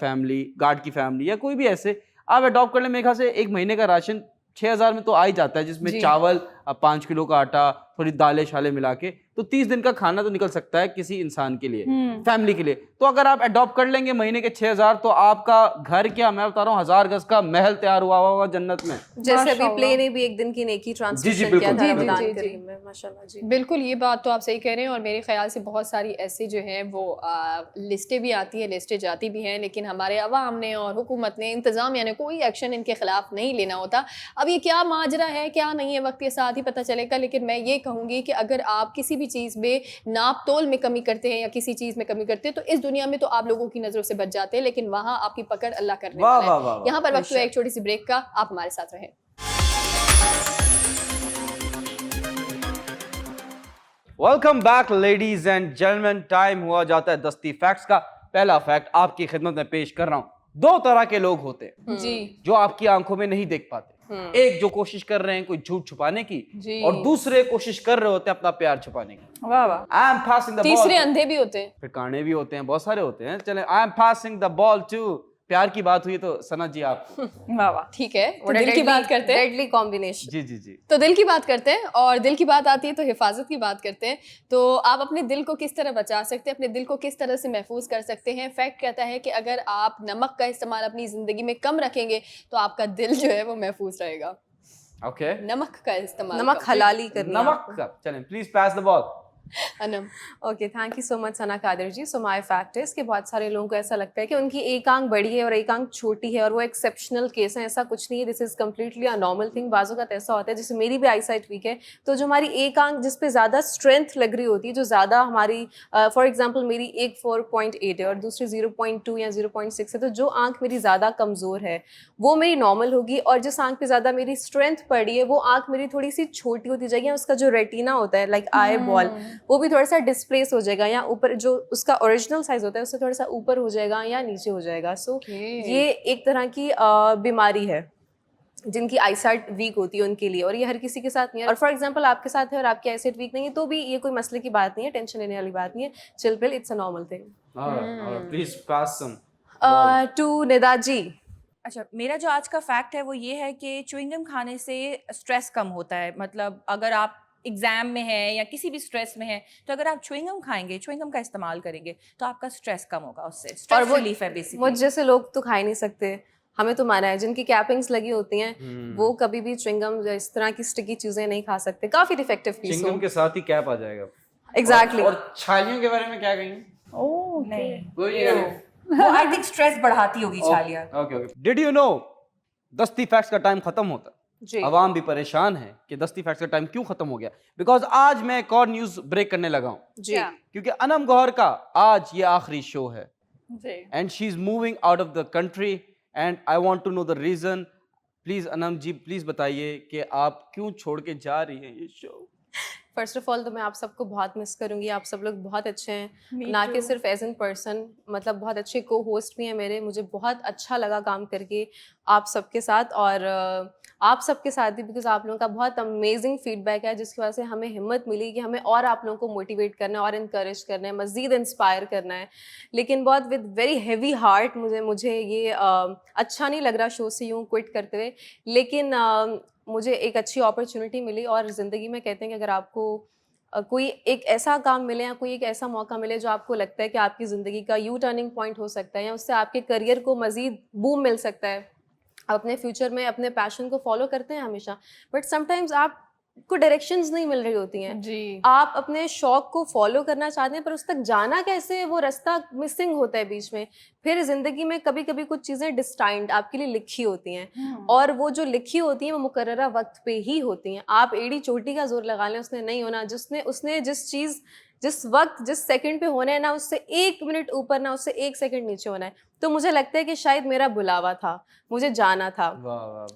فیملی یا کوئی بھی ایسے آپ اڈاپٹ کر لیں۔ میرے خیال سے ایک مہینے کا راشن 6,000 میں تو آ ہی جاتا ہے، جس میں چاول، 5 کلو کا آٹا، تھوڑی دالیں شالیں ملا کے، تو 30 دن کا کھانا تو نکل سکتا ہے کسی انسان کے لیے، فیملی کے لیے۔ تو اگر آپ اڈاپٹ کر لیں گے مہینے کے 6,000 تو آپ کا گھر کیا، میں بتا رہا ہوں 1000 گز کا محل تیار ہوا ہوگا جنت میں۔ جیسے ابھی پلے نے بھی ایک دن کی نیکی ٹرانسلیشن کیا تھا رمضان کریم میں، ماشاءاللہ جی۔ بالکل یہ بات تو آپ صحیح کہہ رہے ہیں، اور میرے خیال سے بہت ساری ایسی جو ہیں وہ لسٹیں بھی آتی ہیں، لسٹیں جاتی بھی ہیں، لیکن ہمارے عوام نے اور حکومت نے، انتظامیہ نے کوئی ایکشن ان کے خلاف نہیں لینا ہوتا۔ اب یہ کیا ماجرا ہے کیا نہیں ہے وقت کے ساتھ ہی پتہ چلے گا، لیکن میں یہ کہوں گی کہ اگر آپ کسی بھی چیز میں ناپ تول میں کمی کرتے ہیں یا کسی چیز میں کمی کرتے ہیں تو اس دنیا میں تو آپ لوگوں کی نظروں سے بچ جاتے ہیں، لیکن وہاں آپ کی پکڑ اللہ کرنے والا ہے۔ یہاں پر وقت ہوا ایک چھوٹی سی بریک کا، آپ ہمارے ساتھ رہیں۔ Welcome back ladies and gentleman, time ہوا جاتا ہے دستی فیکٹس کا۔ پہلا فیکٹ آپ کی خدمت میں پیش کر رہا ہوں۔ 2 طرح کے لوگ ہوتے ہیں جی جو آپ کی آنکھوں میں نہیں دیکھ پاتے، ایک جو کوشش کر رہے ہیں کوئی جھوٹ چھپانے کی، اور دوسرے کوشش کر رہے ہوتے ہیں اپنا پیار چھپانے کی۔ واہ واہ۔ I am passing the ball. تیسرے اندھے بھی ہوتے ہیں، پھر کانے بھی ہوتے ہیں، بہت سارے ہوتے ہیں۔ چلیں I am passing the ball to، پیار کی بات ہوئی تو ثنا جی آپ واہ واہ۔ ٹھیک ہے، تو دل کی بات کرتے ہیں، ڈیڈلی کمبینیشن۔ جی جی جی تو دل کی بات کرتے ہیں، اور دل کی بات آتی ہے تو حفاظت کی بات کرتے ہیں۔ تو آپ اپنے دل کو کس طرح بچا سکتے ہیں، اپنے دل کو کس طرح سے محفوظ کر سکتے ہیں؟ فیکٹ کہتا ہے کہ اگر آپ نمک کا استعمال اپنی زندگی میں کم رکھیں گے تو آپ کا دل جو ہے وہ محفوظ رہے گا۔ اوکے، نمک کا استعمال، نمک حلالی کرنی ہے آپ نمک کا، چلیں please pass the ball. Anam okay, thank you so much Sana Qadir ji. So my fact is کہ بہت سارے لوگوں کو ایسا لگتا ہے کہ ان کی ایک آنکھ بڑی ہے اور ایک آنکھ چھوٹی ہے اور وہ ایکسیپشنل کیس ہیں، ایسا کچھ نہیں ہے، this is completely a normal thing. بعض اوقات ایسا ہوتا ہے، جیسے میری بھی آئی سائٹ ویک ہے، تو جو ہماری ایک آنکھ جس پہ زیادہ اسٹرینتھ لگ رہی ہوتی ہے، جو زیادہ ہماری فار ایگزامپل میری ایک 4.8 ہے اور دوسری 0.2 یا 0.6 ہے، تو جو آنکھ میری زیادہ کمزور ہے وہ میری نارمل ہوگی، اور جس آنکھ پہ زیادہ میری اسٹرینتھ پڑی ہے وہ آنکھ میری تھوڑی سی چھوٹی ہوتی جائے گی، اس کا جو ریٹینا ہوتا ہے لائک آئی بال، وہ بھی تھوڑا سا ڈسپلیس ہو جائے گا، یا اوپر جو اس کا اوریجنل سائز ہوتا ہے اس سے تھوڑا سا اوپر ہو جائے گا یا نیچے ہو جائے گا۔ سو یہ ایک طرح کی بیماری ہے جن کی آئی سائٹ ویک ہوتی ہے ان کے لیے، اور یہ ہر کسی کے ساتھ نہیں ہے۔ اور فار ایگزامپل آپ کے ساتھ ہے اور آپ کی آئی سائٹ ویک نہیں ہے تو بھی یہ کوئی مسئلے کی بات نہیں ہے، ٹینشن لینے والی بات نہیں ہے، chill pill, it's a normal thing. Please pass some to Nida ji. اچھا، میرا جو آج کا فیکٹ ہے وہ یہ ہے کہ چوئنگم کھانے سے اسٹریس کم ہوتا ہے۔ مطلب اگر آپ ایگزام میں ہیں یا کسی بھی اسٹریس میں ہیں تو اگر آپ چوئنگم کھائیں گے، چوئنگم کا استعمال کریں گے تو آپ کا اسٹریس کم ہوگا، اس سے اسٹریس ریلیف ہے بیسیکلی۔ مجھ جیسے لوگ تو کھا ہی نہیں سکتے، ہمیں تو مانا ہے جن کی کیپنگس لگی ہوتی ہیں وہ کبھی بھی چوئنگم اس طرح کی اسٹکی چیزیں نہیں کھا سکتے، کافی ڈیفیکٹیو پیس ہو۔ چنگم کے ساتھ ہی کیپ آ جائے گا۔ ایگزیکٹلی۔ اور چھالیوں کے بارے میں کیا کہیں گے؟ وہ آئی تھنک اسٹریس بڑھاتی ہوگی چھالیاں۔ Okay okay, did you know دستی فیکٹس کا ٹائم ختم ہوتا ہے، عوام بھی پریشان ہے کہ دستی فیکٹس کا ٹائم کیوں ختم ہو گیا، بیکاز آج میں ایک اور نیوز بریک کرنے لگا ہوں جی کیونکہ انم گوہر کا آج یہ آخری شو ہے جی and she is moving out of the country and I want to know the reason. Please Anum ji please بتائیے کہ آپ کیوں چھوڑ کے جا رہی ہیں یہ شو؟ فرسٹ آف آل تو میں آپ سب کو بہت مس کروں گی، آپ سب لوگ بہت اچھے ہیں، نہ کہ صرف ایز این پرسن، مطلب بہت اچھے کو ہوسٹ بھی ہیں میرے، مجھے بہت اچھا لگا کام کر کے، آپ سب کے ساتھ اور آپ سب کے ساتھ بھی, بیکاز آپ لوگوں کا بہت امیزنگ فیڈ بیک ہے جس کی وجہ سے ہمیں ہمت ملی کہ ہمیں اور آپ لوگوں کو موٹیویٹ کرنا ہے اور انکریج کرنا ہے, مزید انسپائر کرنا ہے. لیکن بہت ود ویری ہیوی ہارٹ مجھے یہ اچھا نہیں لگ رہا شو سے یوں کوئٹ کرتے ہوئے, لیکن مجھے ایک اچھی اپرچونیٹی ملی. اور زندگی میں کہتے ہیں کہ اگر آپ کو کوئی ایک ایسا کام ملے یا کوئی ایک ایسا موقع ملے جو آپ کو لگتا ہے کہ آپ کی زندگی کا یو ٹرننگ پوائنٹ ہو سکتا ہے یا اس سے آپ کے کریئر کو مزید بوم مل سکتا ہے, آپ اپنے فیوچر میں اپنے پیشن کو فالو کرتے ہیں ہمیشہ, بٹ سم ٹائمز آپ کو ڈائریکشنز نہیں مل رہی ہوتی ہیں. جی آپ اپنے شوق کو فالو کرنا چاہتے ہیں پر اس تک جانا کیسے, وہ رستہ مسنگ ہوتا ہے بیچ میں. پھر زندگی میں کبھی کبھی کچھ چیزیں ڈسٹائنڈ آپ کے لیے لکھی ہوتی ہیں, اور وہ جو لکھی ہوتی ہیں وہ مقررہ وقت پہ ہی ہوتی ہیں. آپ ایڑی چوٹی کا زور لگا لیں, اس نے نہیں ہونا. اس نے جس وقت جس سیکنڈ پہ ہونا ہے نا, اس سے 1 منٹ اوپر نہ اس سے 1 سیکنڈ نیچے ہونا ہے. تو مجھے لگتا ہے کہ شاید میرا بلاوا تھا, مجھے جانا تھا,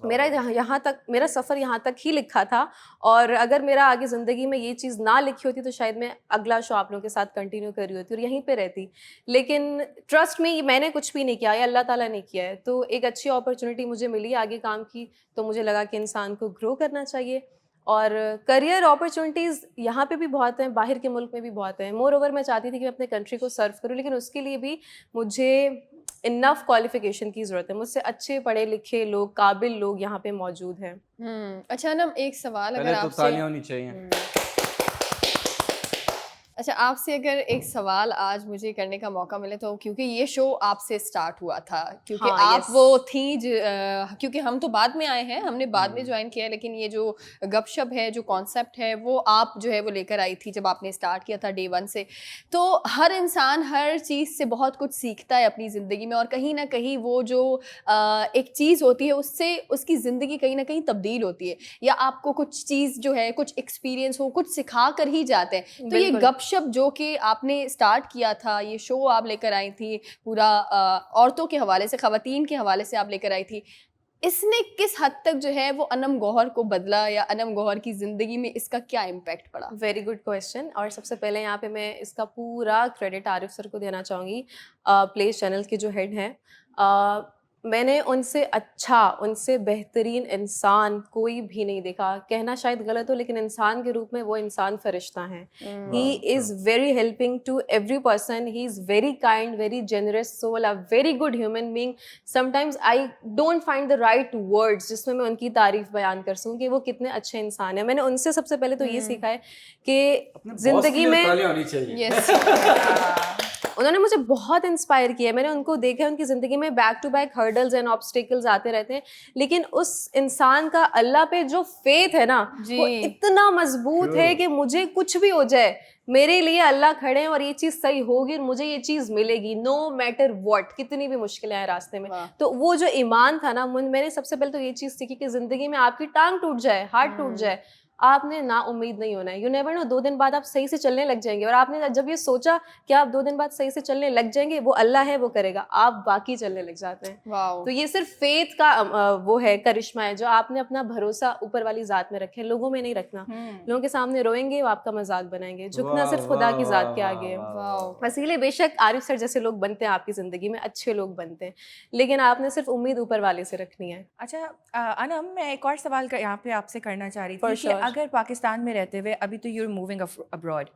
میرا یہاں تک, میرا سفر یہاں تک ہی لکھا تھا. اور اگر میرا آگے زندگی میں یہ چیز نہ لکھی ہوتی تو شاید میں اگلا شو آپ لوگوں کے ساتھ کنٹینیو کر رہی ہوتی اور یہیں پہ رہتی. لیکن ٹرسٹ میں نے کچھ بھی نہیں کیا, یہ اللہ تعالیٰ نے کیا ہے. تو ایک اچھی اپرچونیٹی مجھے ملی آگے کام کی, تو مجھے لگا کہ انسان کو گرو کرنا چاہیے. اور کریئر اپرچونیٹیز یہاں پہ بھی بہت ہیں, باہر کے ملک میں بھی بہت ہیں. مور اوور میں چاہتی تھی کہ میں اپنے کنٹری کو سرو کروں, لیکن اس کے لیے بھی مجھے انف کوالیفیکیشن کی ضرورت ہے. مجھ سے اچھے پڑھے لکھے لوگ, قابل لوگ یہاں پہ موجود ہیں. اچھا نا, ایک سوال اگر پہلے تو آپ سے تالیاں ہونی چاہیے. اچھا آپ سے اگر ایک سوال آج مجھے کرنے کا موقع ملے تو, کیونکہ یہ شو آپ سے سٹارٹ ہوا تھا, کیونکہ آپ وہ تھیں کیونکہ ہم تو بعد میں آئے ہیں, ہم نے بعد میں جوائن کیا ہے, لیکن یہ جو گپ شپ ہے, جو کانسیپٹ ہے, وہ آپ جو ہے وہ لے کر آئی تھی جب آپ نے اسٹارٹ کیا تھا ڈے 1 سے. تو ہر انسان ہر چیز سے بہت کچھ سیکھتا ہے اپنی زندگی میں, اور کہیں نہ کہیں وہ جو ایک چیز ہوتی ہے اس سے اس کی زندگی کہیں نہ کہیں تبدیل ہوتی ہے, یا آپ کو کچھ چیز جو ہے, کچھ ایکسپیرینس ہو, کچھ سکھا کر ہی جاتے ہیں. تو یہ گپ شپ جو کہ آپ نے اسٹارٹ کیا تھا, یہ شو آپ لے کر آئی تھی, پورا عورتوں کے حوالے سے, خواتین کے حوالے سے آپ لے کر آئی تھی, اس نے کس حد تک جو ہے وہ انم گوہر کو بدلا, یا انم گوہر کی زندگی میں اس کا کیا امپیکٹ پڑا؟ Very good question. اور سب سے پہلے یہاں پہ میں اس کا پورا کریڈٹ عارف سر کو دینا چاہوں گی, پلیس چینل کے جو ہیڈ ہیں. میں نے ان سے اچھا, ان سے بہترین انسان کوئی بھی نہیں دیکھا. کہنا شاید غلط ہو, لیکن انسان کے روپ میں وہ انسان فرشتہ ہیں. He is very helping to every person, he is very kind, very generous soul, a very good human being. Sometimes I don't find the right words جس میں ان کی تعریف بیان کر سکوں کہ وہ کتنے اچھے انسان ہیں. میں نے ان سے سب سے پہلے تو یہ سیکھا ہے کہ زندگی میں انہوں نے مجھے بہت انسپائر کیا ہے. میں نے ان کو دیکھا ہے, ان کی زندگی میں back to back hurdles and obstacles آتے رہتے ہیں, لیکن اس انسان کا اللہ پہ جو فیتھ ہے نا, وہ اتنا مضبوط ہے کہ مجھے کچھ بھی ہو جائے, میرے لیے اللہ کھڑے ہیں اور یہ چیز صحیح ہوگی اور مجھے یہ چیز ملے گی, نو میٹر واٹ, کتنی بھی مشکلیں آئیں راستے میں. تو وہ جو ایمان تھا نا, میں نے سب سے پہلے تو یہ چیز سیکھی کہ زندگی میں آپ کی ٹانگ ٹوٹ جائے, ہاتھ ٹوٹ جائے, آپ نے نا امید نہیں ہونا ہے. یو نیور نو, 2 دن بعد آپ صحیح سے چلنے لگ جائیں گے, اور آپ نے جب یہ سوچا کہ آپ 2 دن بعد صحیح سے چلنے لگ جائیں گے, وہ اللہ ہے, وہ کرے گا, آپ باقی چلنے لگ جاتے ہیں. تو یہ صرف فیتھ کا وہ ہے, کرشمہ ہے, جو آپ نے اپنا بھروسہ اوپر والی ذات میں رکھے, لوگوں میں نہیں رکھنا. لوگوں کے سامنے روئیں گے, وہ آپ کا مذاق بنائیں گے, جھکنا صرف خدا کی ذات کے آگے ہے. بس لیے بے شک عارف سر جیسے لوگ بنتے ہیں آپ کی زندگی میں, اچھے لوگ بنتے ہیں, لیکن آپ نے صرف امید اوپر والے سے رکھنی ہے. اچھا انم, میں ایک اور سوال یہاں پہ آپ سے کرنا چاہ رہی تھی کہ اگر پاکستان میں رہتے ہوئے, ابھی تو you are moving abroad,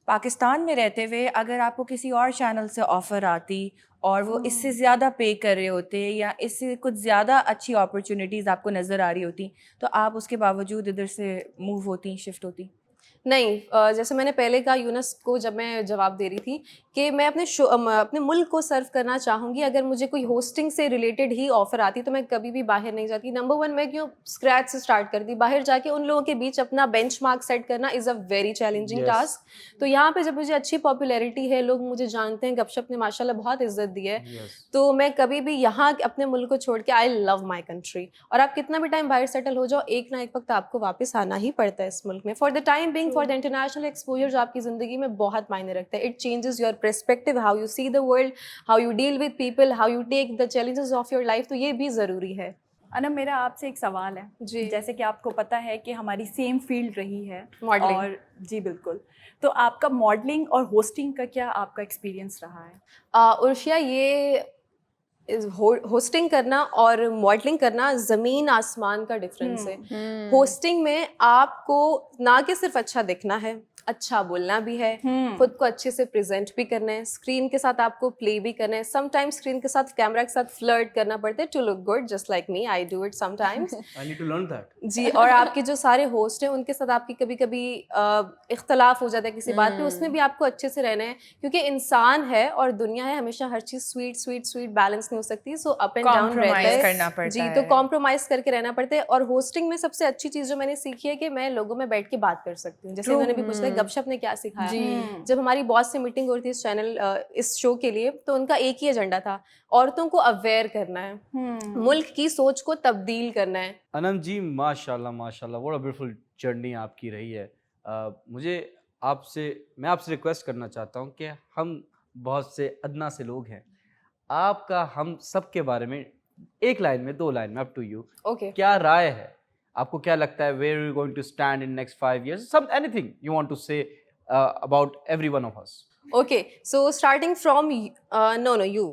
Pakistan میں رہتے ہوئے اگر آپ کو کسی اور چینل سے آفر آتی اور وہ اس سے زیادہ پے کر رہے ہوتے, یا اس سے کچھ زیادہ اچھی اپرچونیٹیز آپ کو نظر آ رہی ہوتی, تو آپ اس کے باوجود ادھر سے موو ہوتی, شفٹ ہوتی؟ نہیں, جیسے میں نے پہلے کہا یونس کو جب میں جواب دے رہی تھی کہ میں اپنے ملک کو سرو کرنا چاہوں گی. اگر مجھے کوئی ہوسٹنگ سے ریلیٹڈ ہی آفر آتی تو میں کبھی بھی باہر نہیں جاتی. نمبر 1, میں کیوں اسکریچ سے اسٹارٹ کرتی, باہر جا کے ان لوگوں کے بیچ اپنا بینچ مارک سیٹ کرنا از اے ویری چیلنجنگ ٹاسک. تو یہاں پہ جب مجھے اچھی پاپولیرٹی ہے, لوگ مجھے جانتے ہیں, گپ شپ نے ماشاء اللہ بہت عزت دی ہے, تو میں کبھی بھی یہاں اپنے ملک کو چھوڑ کے, آئی لو مائی کنٹری. اور آپ کتنا بھی ٹائم باہر سیٹل ہو جاؤ, ایک نہ ایک وقت آپ کو واپس آنا ہی پڑتا ہے اس ملک میں, for the time being, for the international exposure جو آپ کی زندگی میں بہت معنی رکھتا ہے. It changes your perspective, how you see the world, how you deal with people, how you take the challenges of your life. تو یہ بھی ضروری ہے. انم, میرا آپ سے ایک سوال ہے. جی. جیسے کہ آپ کو پتہ ہے کہ ہماری سیم فیلڈ رہی ہے ماڈلنگ. اور جی بالکل, تو آپ کا ماڈلنگ اور ہوسٹنگ کا کیا آپ کا ایکسپیرینس رہا ہے؟ عرشیہ, یہ होस्टिंग करना और मॉडलिंग करना ज़मीन आसमान का डिफरेंस है। होस्टिंग में आपको ना कि सिर्फ अच्छा दिखना है, अच्छा बोलना भी है, खुद को अच्छे से प्रेजेंट भी करना है, स्क्रीन के साथ आपको प्ले भी करना है, समटाइम्स स्क्रीन के साथ कैमरा के साथ फ्लर्ट करना पड़ता है to look good, just like me, I do it sometimes. I need to learn that. जी, और आपके जो सारे होस्ट हैं उनके साथ आपकी कभी कभी इख्तलाफ हो जाता है किसी बात पे, उसमें भी आपको अच्छे से रहना है, क्योंकि इंसान है और दुनिया है, हमेशा हर चीज़ स्वीट स्वीट स्वीट बैलेंस नहीं हो सकती, सो अप एंड डाउन रहता Compromise है करना पड़ता जी, है। तो कॉम्प्रोमाइज़ करके रहना पड़ता है। और होस्टिंग में सबसे अच्छी चीज़ जो मैंने सीखी है कि मैं लोगों में बैठ के बात कर सकती हूँ, जैसे उन्होंने भी पूछा गपशप ने क्या सिखाया। जब हमारी बॉस से मीटिंग हो रही थी इस चैनल इस शो के लिए, तो उनका एक ही एजेंडा था, औरतों को अवेयर करना है, मुल्क की सोच को तब्दील करना है। अनम जी माशाल्लाह माशाल्लाह, व्हाट अ ब्यूटीफुल जर्नी आपकी रही है। मैं आपसे रिक्वेस्ट करना चाहता हूँ कि हम बहुत से अदना से लोग हैं, आपका हम सब के बारे में एक लाइन में, 2 लाइन में, अप टू यू, ओके, क्या राय है? आपको क्या लगता है, where you going to stand in next 5 years? Some anything you want to say about every one of us. Okay, so starting from no you,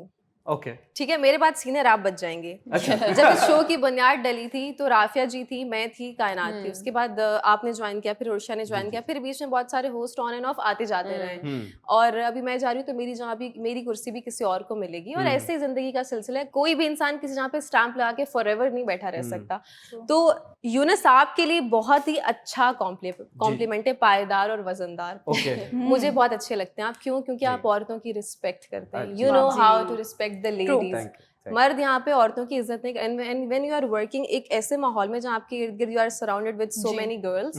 okay, ठीक है, मेरे बाद सीनियर आप बच जाएंगे। अच्छा। जब इस शो की बुनियाद डली थी तो राफिया जी थी, मैं थी, कायनात थी, उसके बाद आपने ज्वाइन किया, फिर उर्शा ने ज्वाइन किया, फिर बीच में बहुत सारे होस्ट ऑन एंड ऑफ आते जाते रहे, और अभी मैं जा रही हूँ तो मेरी जहाँ भी मेरी कुर्सी भी किसी और को मिलेगी, और ऐसे ही जिंदगी का सिलसिला है, कोई भी इंसान किसी जहाँ पे स्टैंप लगा के फॉरएवर नहीं बैठा रह सकता। तो यूनस आपके लिए बहुत ही अच्छा कॉम्प्लीमेंट है, पायदार और वजनदार। ओके, मुझे बहुत अच्छे लगते हैं आप, क्यों? क्योंकि आप औरतों की रिस्पेक्ट करते हैं, you know how to respect the ladies. मर्द यहाँ पे औरतों की इज्जत नहीं, and when you are working एक ऐसे माहौल में जहाँ आपके इर्द गिर्द you are surrounded with so many girls,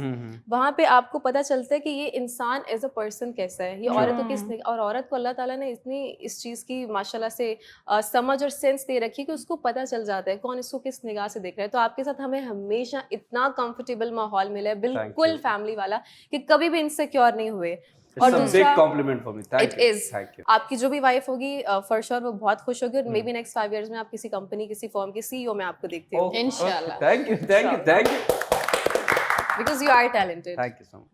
वहाँ पे आपको पता चलता है कि ये इंसान एज अ पर्सन कैसा है, ये औरतों की, और औरत को अल्लाह ताला ने इतनी इस चीज़ की माशाल्लाह से समझ और सेंस दे रखी है कि उसको पता चल जाता है कौन इसको किस निगाह से देख रहा है। तो आपके साथ हमें हमेशा इतना कंफर्टेबल माहौल मिला है, बिल्कुल फैमिली वाला, कि कभी भी इनसिक्योर नहीं हुए। और दूसरा, complement for me, it is, आपकी जो भी वाइफ होगी फॉर श्योर वो बहुत खुश होगी, और मे बी नेक्स्ट 5 years में आप किसी कंपनी, किसी फर्म के सीईओ में आपको देखते हो, इंशाल्लाह। Thank you because you are talented. Thank you so much.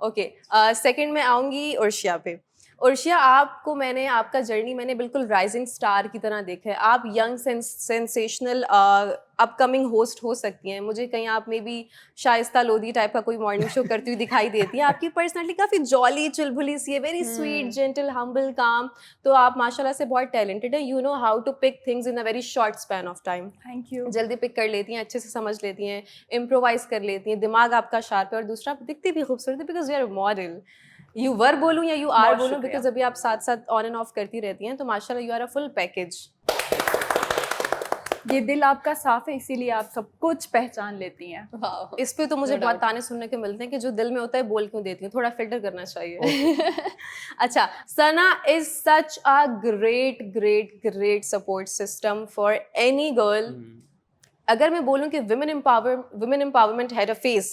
Okay, second में आऊँगी उर्शिया पे। उर्शिया, आपको मैंने, आपका जर्नी मैंने बिल्कुल राइजिंग स्टार की तरह देखा है। आप यंग सेंसेशनल अपकमिंग होस्ट हो सकती हैं। मुझे कहीं आप में भी शाइस्ता लोधी टाइप का कोई मॉर्निंग शो करती हुई दिखाई देती है। आपकी पर्सनैलिटी काफ़ी जॉली चुलबुली सी है, वेरी स्वीट, जेंटल, हम्बल, काम। तो आप माशाल्लाह से बहुत टैलेंटेड है, you know how to pick things in a very short span of time. Thank you. जल्दी पिक कर लेती हैं, अच्छे से समझ लेती हैं, इम्प्रोवाइज कर लेती हैं, दिमाग आपका शार्प है, और दूसरा आप दिखती भी खूबसूरत है, because you are model. You were बोलूँ या यू आर बोलूँ, बिकॉज अभी आप साथ साथ ऑन एंड ऑफ करती रहती हैं, तो माशाल्लाह you are a full package. ये दिल आपका साफ है, इसीलिए आप सब कुछ पहचान लेती हैं। इस पे तो मुझे बहुत ताने सुनने के मिलते हैं कि जो दिल में होता है बोल क्यों देती हूँ, थोड़ा फिल्टर करना चाहिए। अच्छा, Sana is such a great great great support system for any girl. अगर मैं बोलूँ कि women empowerment had a face,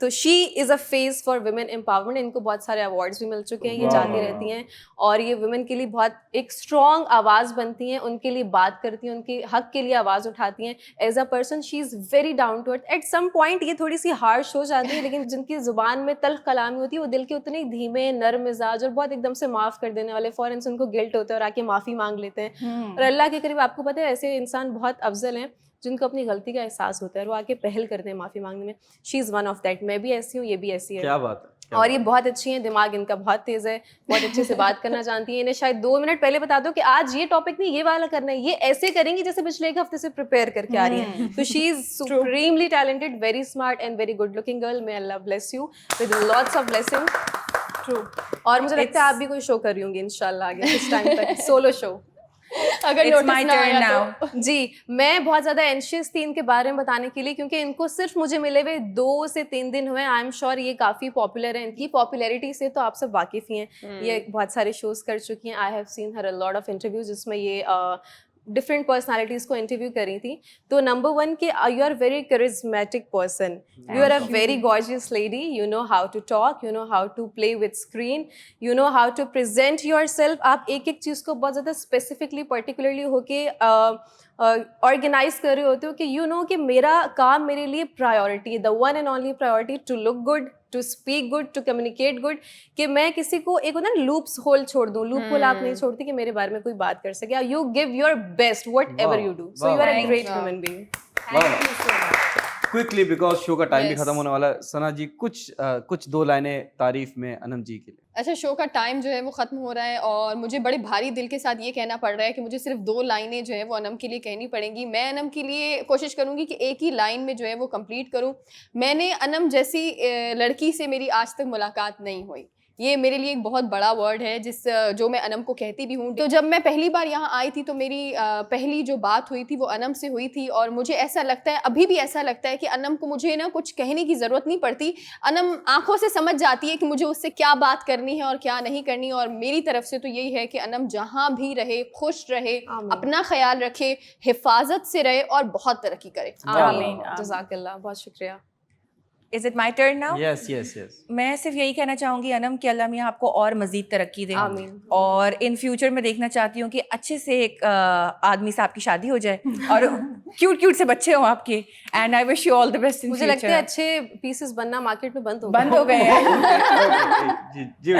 तो she is a face for women empowerment. इनको बहुत सारे अवार्ड्स भी मिल चुके हैं, ये जाती रहती हैं, और ये वुमेन के लिए बहुत एक स्ट्रॉन्ग आवाज़ बनती हैं, उनके लिए बात करती हैं, उनके हक के लिए आवाज़ उठाती हैं। As a person she is very down to earth. At some point ये थोड़ी सी हार्श हो जाती है, लेकिन जिनकी ज़ुबान में तल्ख कलामी होती है वो दिल के उतने धीमे, नरम मिजाज और बहुत एकदम से माफ़ कर देने वाले, फ़ौरन से उनको गिल्ट होता है और आके माफ़ी मांग लेते हैं। और अल्लाह के करीब आपको पता है ऐसे इंसान बहुत अफजल हैं जिनको अपनी गलती का एहसास होता है और वो आके पहल करते हैं माफ़ी मांगने में। She is one of that. मैं भी ऐसी हूँ, ये भी ऐसी है। क्या बात है। और ये बहुत अच्छी हैं, दिमाग इनका बहुत तेज़ है, बहुत अच्छे से बात करना जानती हैं। इन्हें शायद 2 मिनट पहले बता दो कि आज ये टॉपिक नहीं, ये वाला करना है, ये ऐसे करेंगी जैसे पिछले 1 हफ्ते से प्रिपेयर करके आ रही हैं। तो she is supremely talented, very smart and very good looking girl. May Allah bless you with lots of blessing. True. और मुझे लगता है आप भी कोई शो कर रही होंगी इंशाल्लाह आगे कुछ टाइम तक, सोलो शो। अगर It's my नोटिस ना turn आया now. तो जी, मैं बहुत ज़्यादा एंशियस थी इनके बारे में बताने के लिए, क्योंकि इनको सिर्फ मुझे मिले हुए 2 से 3 दिन हुए। आई एम श्योर ये काफ़ी पॉपुलर है। इनकी पॉपुलैरिटी से तो आप सब वाकिफ़ ही हैं। ये बहुत सारे शोज़ कर चुकी हैं। I have seen her a lot of interviews जिसमें ये डिफरेंट पर्सनालिटीज़ को इंटरव्यू करी थी। तो नंबर 1 कि you are very charismatic person, you are a very gorgeous lady, you know how to talk, you know how to play with screen, you know how to present yourself. आप एक एक चीज़ को बहुत ज़्यादा specifically particularly होके organise कर रहे होते हो कि यू नो कि मेरा काम मेरे लिए प्रायोरिटी है, the one and only priority, to look good, to speak good, to communicate good, कि मैं किसी को एक होता है लूप्स होल छोड़ दूं, लूप होल आप नहीं छोड़ती कि मेरे बारे में कोई बात कर सके, you give your best whatever you do, so you are a great human being. Quickly because show का टाइम भी खत्म होने वाला है, सना जी कुछ दो लाइनें तारीफ में अनम जी के लिए। अच्छा, शो का टाइम जो है वो ख़त्म हो रहा है और मुझे बड़े भारी दिल के साथ ये कहना पड़ रहा है कि मुझे सिर्फ 2 लाइनें जो है वो अनम के लिए कहनी पड़ेंगी। मैं अनम के लिए कोशिश करूँगी कि एक ही लाइन में जो है वो कंप्लीट करूँ। मैंने अनम जैसी लड़की से मेरी आज तक मुलाकात नहीं हुई। ये मेरे लिए एक बहुत बड़ा वर्ड है जो मैं अनम को कहती भी हूँ। तो जब मैं पहली बार यहाँ आई थी तो मेरी पहली जो बात हुई थी वो अनम से हुई थी और मुझे ऐसा लगता है, अभी भी ऐसा लगता है कि अनम को मुझे ना कुछ कहने की ज़रूरत नहीं पड़ती। अनम आंखों से समझ जाती है कि मुझे उससे क्या बात करनी है और क्या नहीं करनी। और मेरी तरफ से तो यही है कि अनम जहाँ भी रहे खुश रहे, अपना ख्याल रखे, हिफाजत से रहे और बहुत तरक्की करे। आमीन, जज़ाकल्लाह, बहुत शुक्रिया। Is it my turn now? Yes yes yes. मैं सिर्फ यही कहना चाहूँगी अनम कि अल्लाह मियाँ आपको और मज़ीद तरक्की दे। आमीन। और इन फ्यूचर में देखना चाहती हूँ कि अच्छे से एक आदमी से आपकी शादी हो जाए और क्यूट से बच्चे हों आपके। And I wish you all the best in मुझे लगता है अच्छे पीसेस बनना मार्केट में बंद हो गए हैं। जी।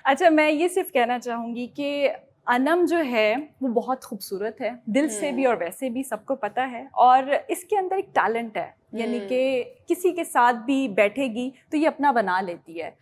अच्छा, मैं ये सिर्फ कहना चाहूँगी कि अनम जो है वो बहुत खूबसूरत है, दिल से भी और वैसे भी, सबको पता है। और इसके अंदर एक टैलेंट है, यानी कि किसी के साथ भी बैठेगी तो ये अपना बना लेती है।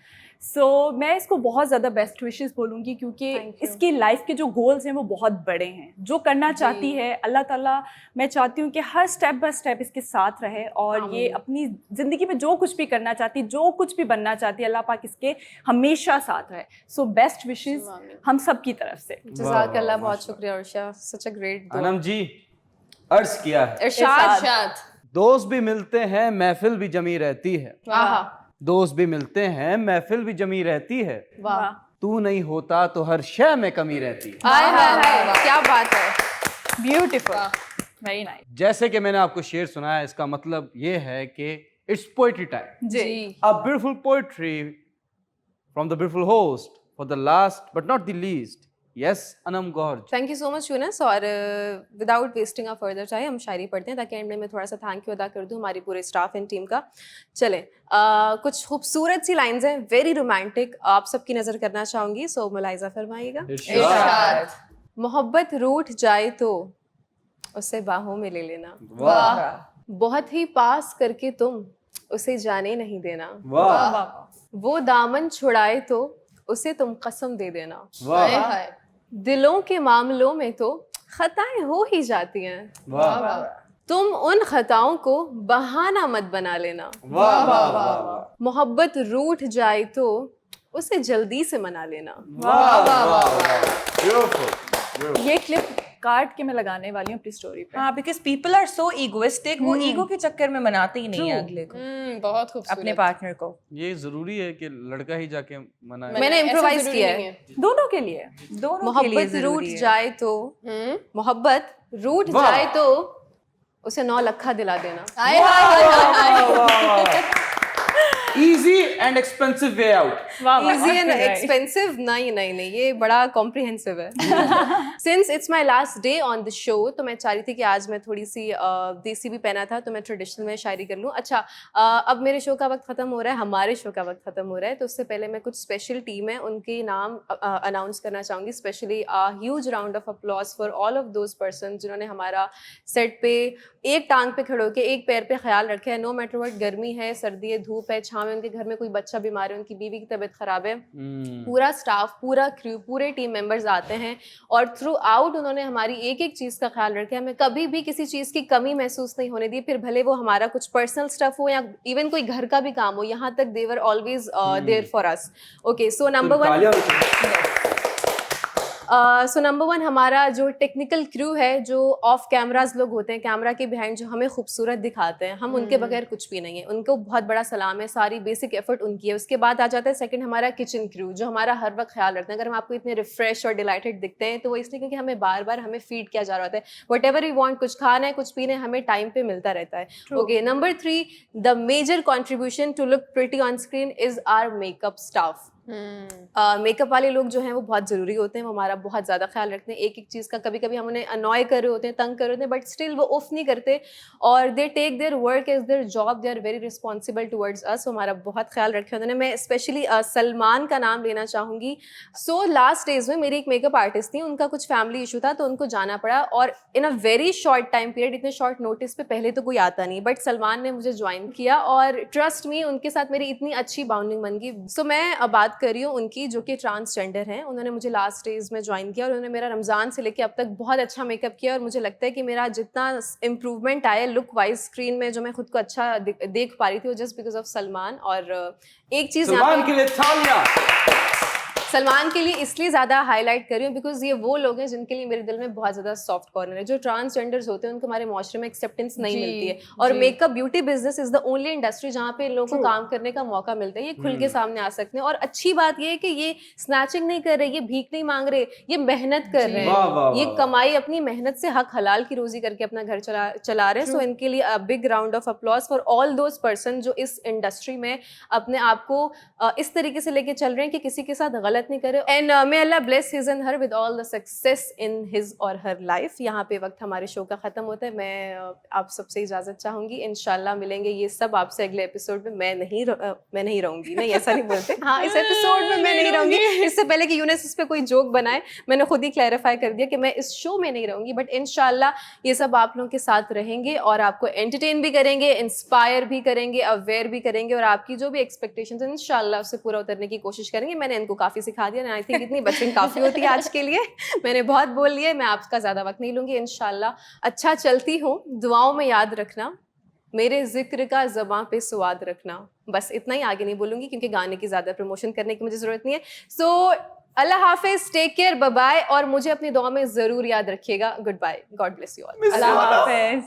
सो मैं इसको बहुत ज़्यादा बेस्ट विशेस बोलूँगी क्योंकि इसकी लाइफ के जो गोल्स हैं वो बहुत बड़े हैं। जो करना चाहती है अल्लाह ताला, मैं चाहती हूँ कि हर स्टेप बाय स्टेप इसके साथ रहे और ये अपनी ज़िंदगी में जो कुछ भी करना चाहती, जो कुछ भी बनना चाहती है, अल्लाह पाक इसके हमेशा साथ रहे। सो बेस्ट विशेस हम सब की तरफ से। जज़ाकल्लाह, बहुत शुक्रिया अर्शा, सच अ ग्रेट। अनम जी, अर्ज किया है, इरशाद, दोस्त भी मिलते हैं महफिल भी जमी रहती है, दोस्त भी मिलते हैं महफिल भी जमी रहती है, वाह, तू नहीं होता तो हर शय में कमी रहती है। हाय हाय हाय, क्या बात है, ब्यूटीफुल, वेरी नाइस। जैसे कि मैंने आपको शेर सुनाया, इसका मतलब ये है कि इट्स पोएट्री टाइम। जी, a beautiful poetry from the beautiful host for the last but not the least, yes Anam Gauhar. Thank you so much Younis. और without wasting a further time हम शायरी पढ़ते हैं ताकि एंड में मैं थोड़ा सा थैंक यू अदा कर दूं हमारी पूरे स्टाफ एंड टीम का। चलें, कुछ खूबसूरत सी लाइंस हैं, वेरी रोमांटिक, आप सबकी नज़र करना चाहूँगी। सो मुलाइजा फरमाइएगा। इरशाद। मोहब्बत रूठ जाए तो उसे बाहों में ले लेना, वाह बहुत ही पास करके तुम उसे जाने नहीं देना, वाह वो दामन छुड़ाए तो उसे तुम कसम दे देना, वाह दिलों के मामलों में तो खताएं हो ही जाती हैं, वाह तुम उन खताओं को बहाना मत बना लेना, वाह वाह मोहब्बत रूठ जाए तो उसे जल्दी से मना लेना। ये क्लिप काट के मैं लगाने वाली हूँ अपनी स्टोरी पे। हाँ, because people are so egoistic, वो ईगो के चक्कर में मनाते ही नहीं है अगले को, बहुत खूबसूरत। अपने पार्टनर को। ये जरूरी है कि लड़का ही जाके मनाए? मैंने इम्प्रोवाइज किया है, दोनों के लिए। दोनों के लिए मोहब्बत रूठ जरूरी है। जाए तो, मोहब्बत रूठ जाए तो उसे 9 लखा दिला देना। Easy and expensive way out. Easy and expensive, नहीं, ये बड़ा कॉम्प्रिहेंसिव है। Since it's my last day on the show, तो मैं चाह रही थी कि आज मैं थोड़ी सी देसी भी पहना था तो मैं ट्रेडिशनल में शायरी कर लूँ। अच्छा, अब मेरे शो का वक्त ख़त्म हो रहा है, हमारे शो का वक्त ख़त्म हो रहा है, तो उससे पहले मैं कुछ स्पेशल टीम है उनके नाम अनाउंस करना चाहूँगी। Specially huge round of applause for all of those person जिन्होंने हमारा सेट पे एक टांग पे खड़े होकर एक पैर पे ख्याल रखा है। नो मैटर व्हाट, गर्मी है, सर्दी है, धूप है, छाँव है, उनके घर में कोई बच्चा बीमार है, उनकी बीवी की तबीयत खराब है, पूरा स्टाफ, पूरा क्रू, पूरे टीम मेंबर्स आते हैं और थ्रू आउट उन्होंने हमारी एक एक चीज़ का ख्याल रखा है। हमें कभी भी किसी चीज़ की कमी महसूस नहीं होने दी, फिर भले वो हमारा कुछ पर्सनल स्टफ हो या इवन कोई घर का भी काम हो, यहाँ तक they were always there for us. Okay, so number 1 हमारा जो टेक्निकल क्रू है, जो ऑफ कैमराज लोग होते हैं, कैमरा के बिहाइंड जो हमें खूबसूरत दिखाते हैं, हम उनके बगैर कुछ भी नहीं है, उनको बहुत बड़ा सलाम है, सारी बेसिक एफर्ट उनकी है। उसके बाद आ जाता है सेकंड हमारा किचन क्रू, जो हमारा हर वक्त ख्याल रखते हैं। अगर हम आपको इतने रिफ्रेश और डिलाइटेड दिखते हैं तो वो इसलिए क्योंकि हमें बार बार हमें फीड किया जा रहा होता है, वट एवर वी वांट, कुछ खाना है, कुछ पीना है, हमें टाइम पे मिलता रहता है। Okay, number 3, the major contribution to look pretty on screen is our makeup staff. Makeup वाले लोग जो हैं वो बहुत ज़रूरी होते हैं, वो हमारा बहुत ज़्यादा ख्याल रखते हैं. एक एक चीज़ का कभी कभी हम उन्हें अनॉय कर रहे होते हैं, तंग कर रहे होते हैं, बट स्टिल वो ऑफ नहीं करते और they take their work as their job. They are very responsible towards us. हमारा बहुत ख्याल रखे उन्होंने. मैं स्पेशली सलमान का नाम लेना चाहूँगी. सो लास्ट डेज में मेरी एक मेकअप आर्टिस्ट थी, उनका कुछ फैमिली इशू था तो उनको जाना पड़ा और in a very short time period, इतने शॉर्ट नोटिस पे पहले तो कोई आता नहीं, बट सलमान ने मुझे ज्वाइन किया और ट्रस्ट मी उनके साथ मेरी इतनी अच्छी बाउंडिंग बन गई. सो मैं बात कर रही हूँ उनकी जो कि ट्रांसजेंडर हैं. उन्होंने मुझे लास्ट डेज में ज्वाइन किया और उन्होंने मेरा रमज़ान से लेके अब तक बहुत अच्छा मेकअप किया और मुझे लगता है कि मेरा जितना इम्प्रूवमेंट आया लुक वाइज स्क्रीन में, जो मैं खुद को अच्छा देख पा रही थी, वो जस्ट बिकॉज ऑफ सलमान. और एक चीज़ सलमान के लिए तालियां. सलमान के लिए इसलिए ज़्यादा हाईलाइट कर रही हूँ बिकॉज ये वो लोग हैं जिनके लिए मेरे दिल में बहुत ज़्यादा सॉफ्ट कॉर्नर है. जो ट्रांसजेंडर्स होते हैं उनको हमारे माशरे में एक्सेप्टेंस नहीं मिलती है और makeup beauty business is the only industry जहाँ पे इन लोगों को काम करने का मौका मिलता है. ये खुल के सामने आ सकते हैं और अच्छी बात ये है कि ये स्नैचिंग नहीं कर रहे, ये भीख नहीं मांग रहे, ये मेहनत कर रहे हैं. ये कमाई अपनी मेहनत से हक हलाल की रोजी करके अपना घर चला रहे हैं. सो इनके लिए a big round of applause for all those person जो इस इंडस्ट्री में अपने आप को इस तरीके से लेके चल रहे हैं कि किसी के साथ गलत नहीं कर रहे. And may Allah bless his and her with all the success in his or her life. यहाँ पे वक्त हमारे शो का ख़त्म होता है. मैं आप सबसे इजाज़त चाहूँगी. इंशाल्लाह मिलेंगे ये सब आपसे अगले एपिसोड में. मैं नहीं रहूँगी, नहीं ऐसा नहीं बोलते. हाँ, इस एपिसोड में मैं नहीं रहूँगी. इससे पहले कि यूनिस इस पर कोई जोक बनाए, मैंने खुद ही क्लैरिफाई कर दिया कि मैं इस शो में नहीं रहूँगी. बट इंशाल्लाह ये सब आप लोगों के साथ रहेंगे और आपको एंटरटेन भी करेंगे, इंस्पायर भी करेंगे, अवेयर भी करेंगे और आपकी जो भी एक्सपेक्टेशंस हैं इंशाल्लाह उससे पूरा उतरने की कोशिश करेंगे. मैंने इनको काफ़ी सिखा दिया. आई थिंक इतनी बचपन काफ़ी होती है आज के लिए. मैंने बहुत बोल लिया. मैं आपका ज़्यादा वक्त नहीं लूँगी. इंशाल्लाह अच्छा चलती हूँ. दुआओं में याद रखना, मेरे जिक्र का ज़बां पे स्वाद रखना. बस इतना ही, आगे नहीं बोलूँगी क्योंकि गाने की ज़्यादा प्रमोशन करने की मुझे ज़रूरत नहीं है. सो अल्लाह हाफिज़, टेक केयर, बाय बाय और मुझे अपनी दुआ में ज़रूर याद रखिएगा. Good bye. God bless you all. अल्लाह हाफिज़.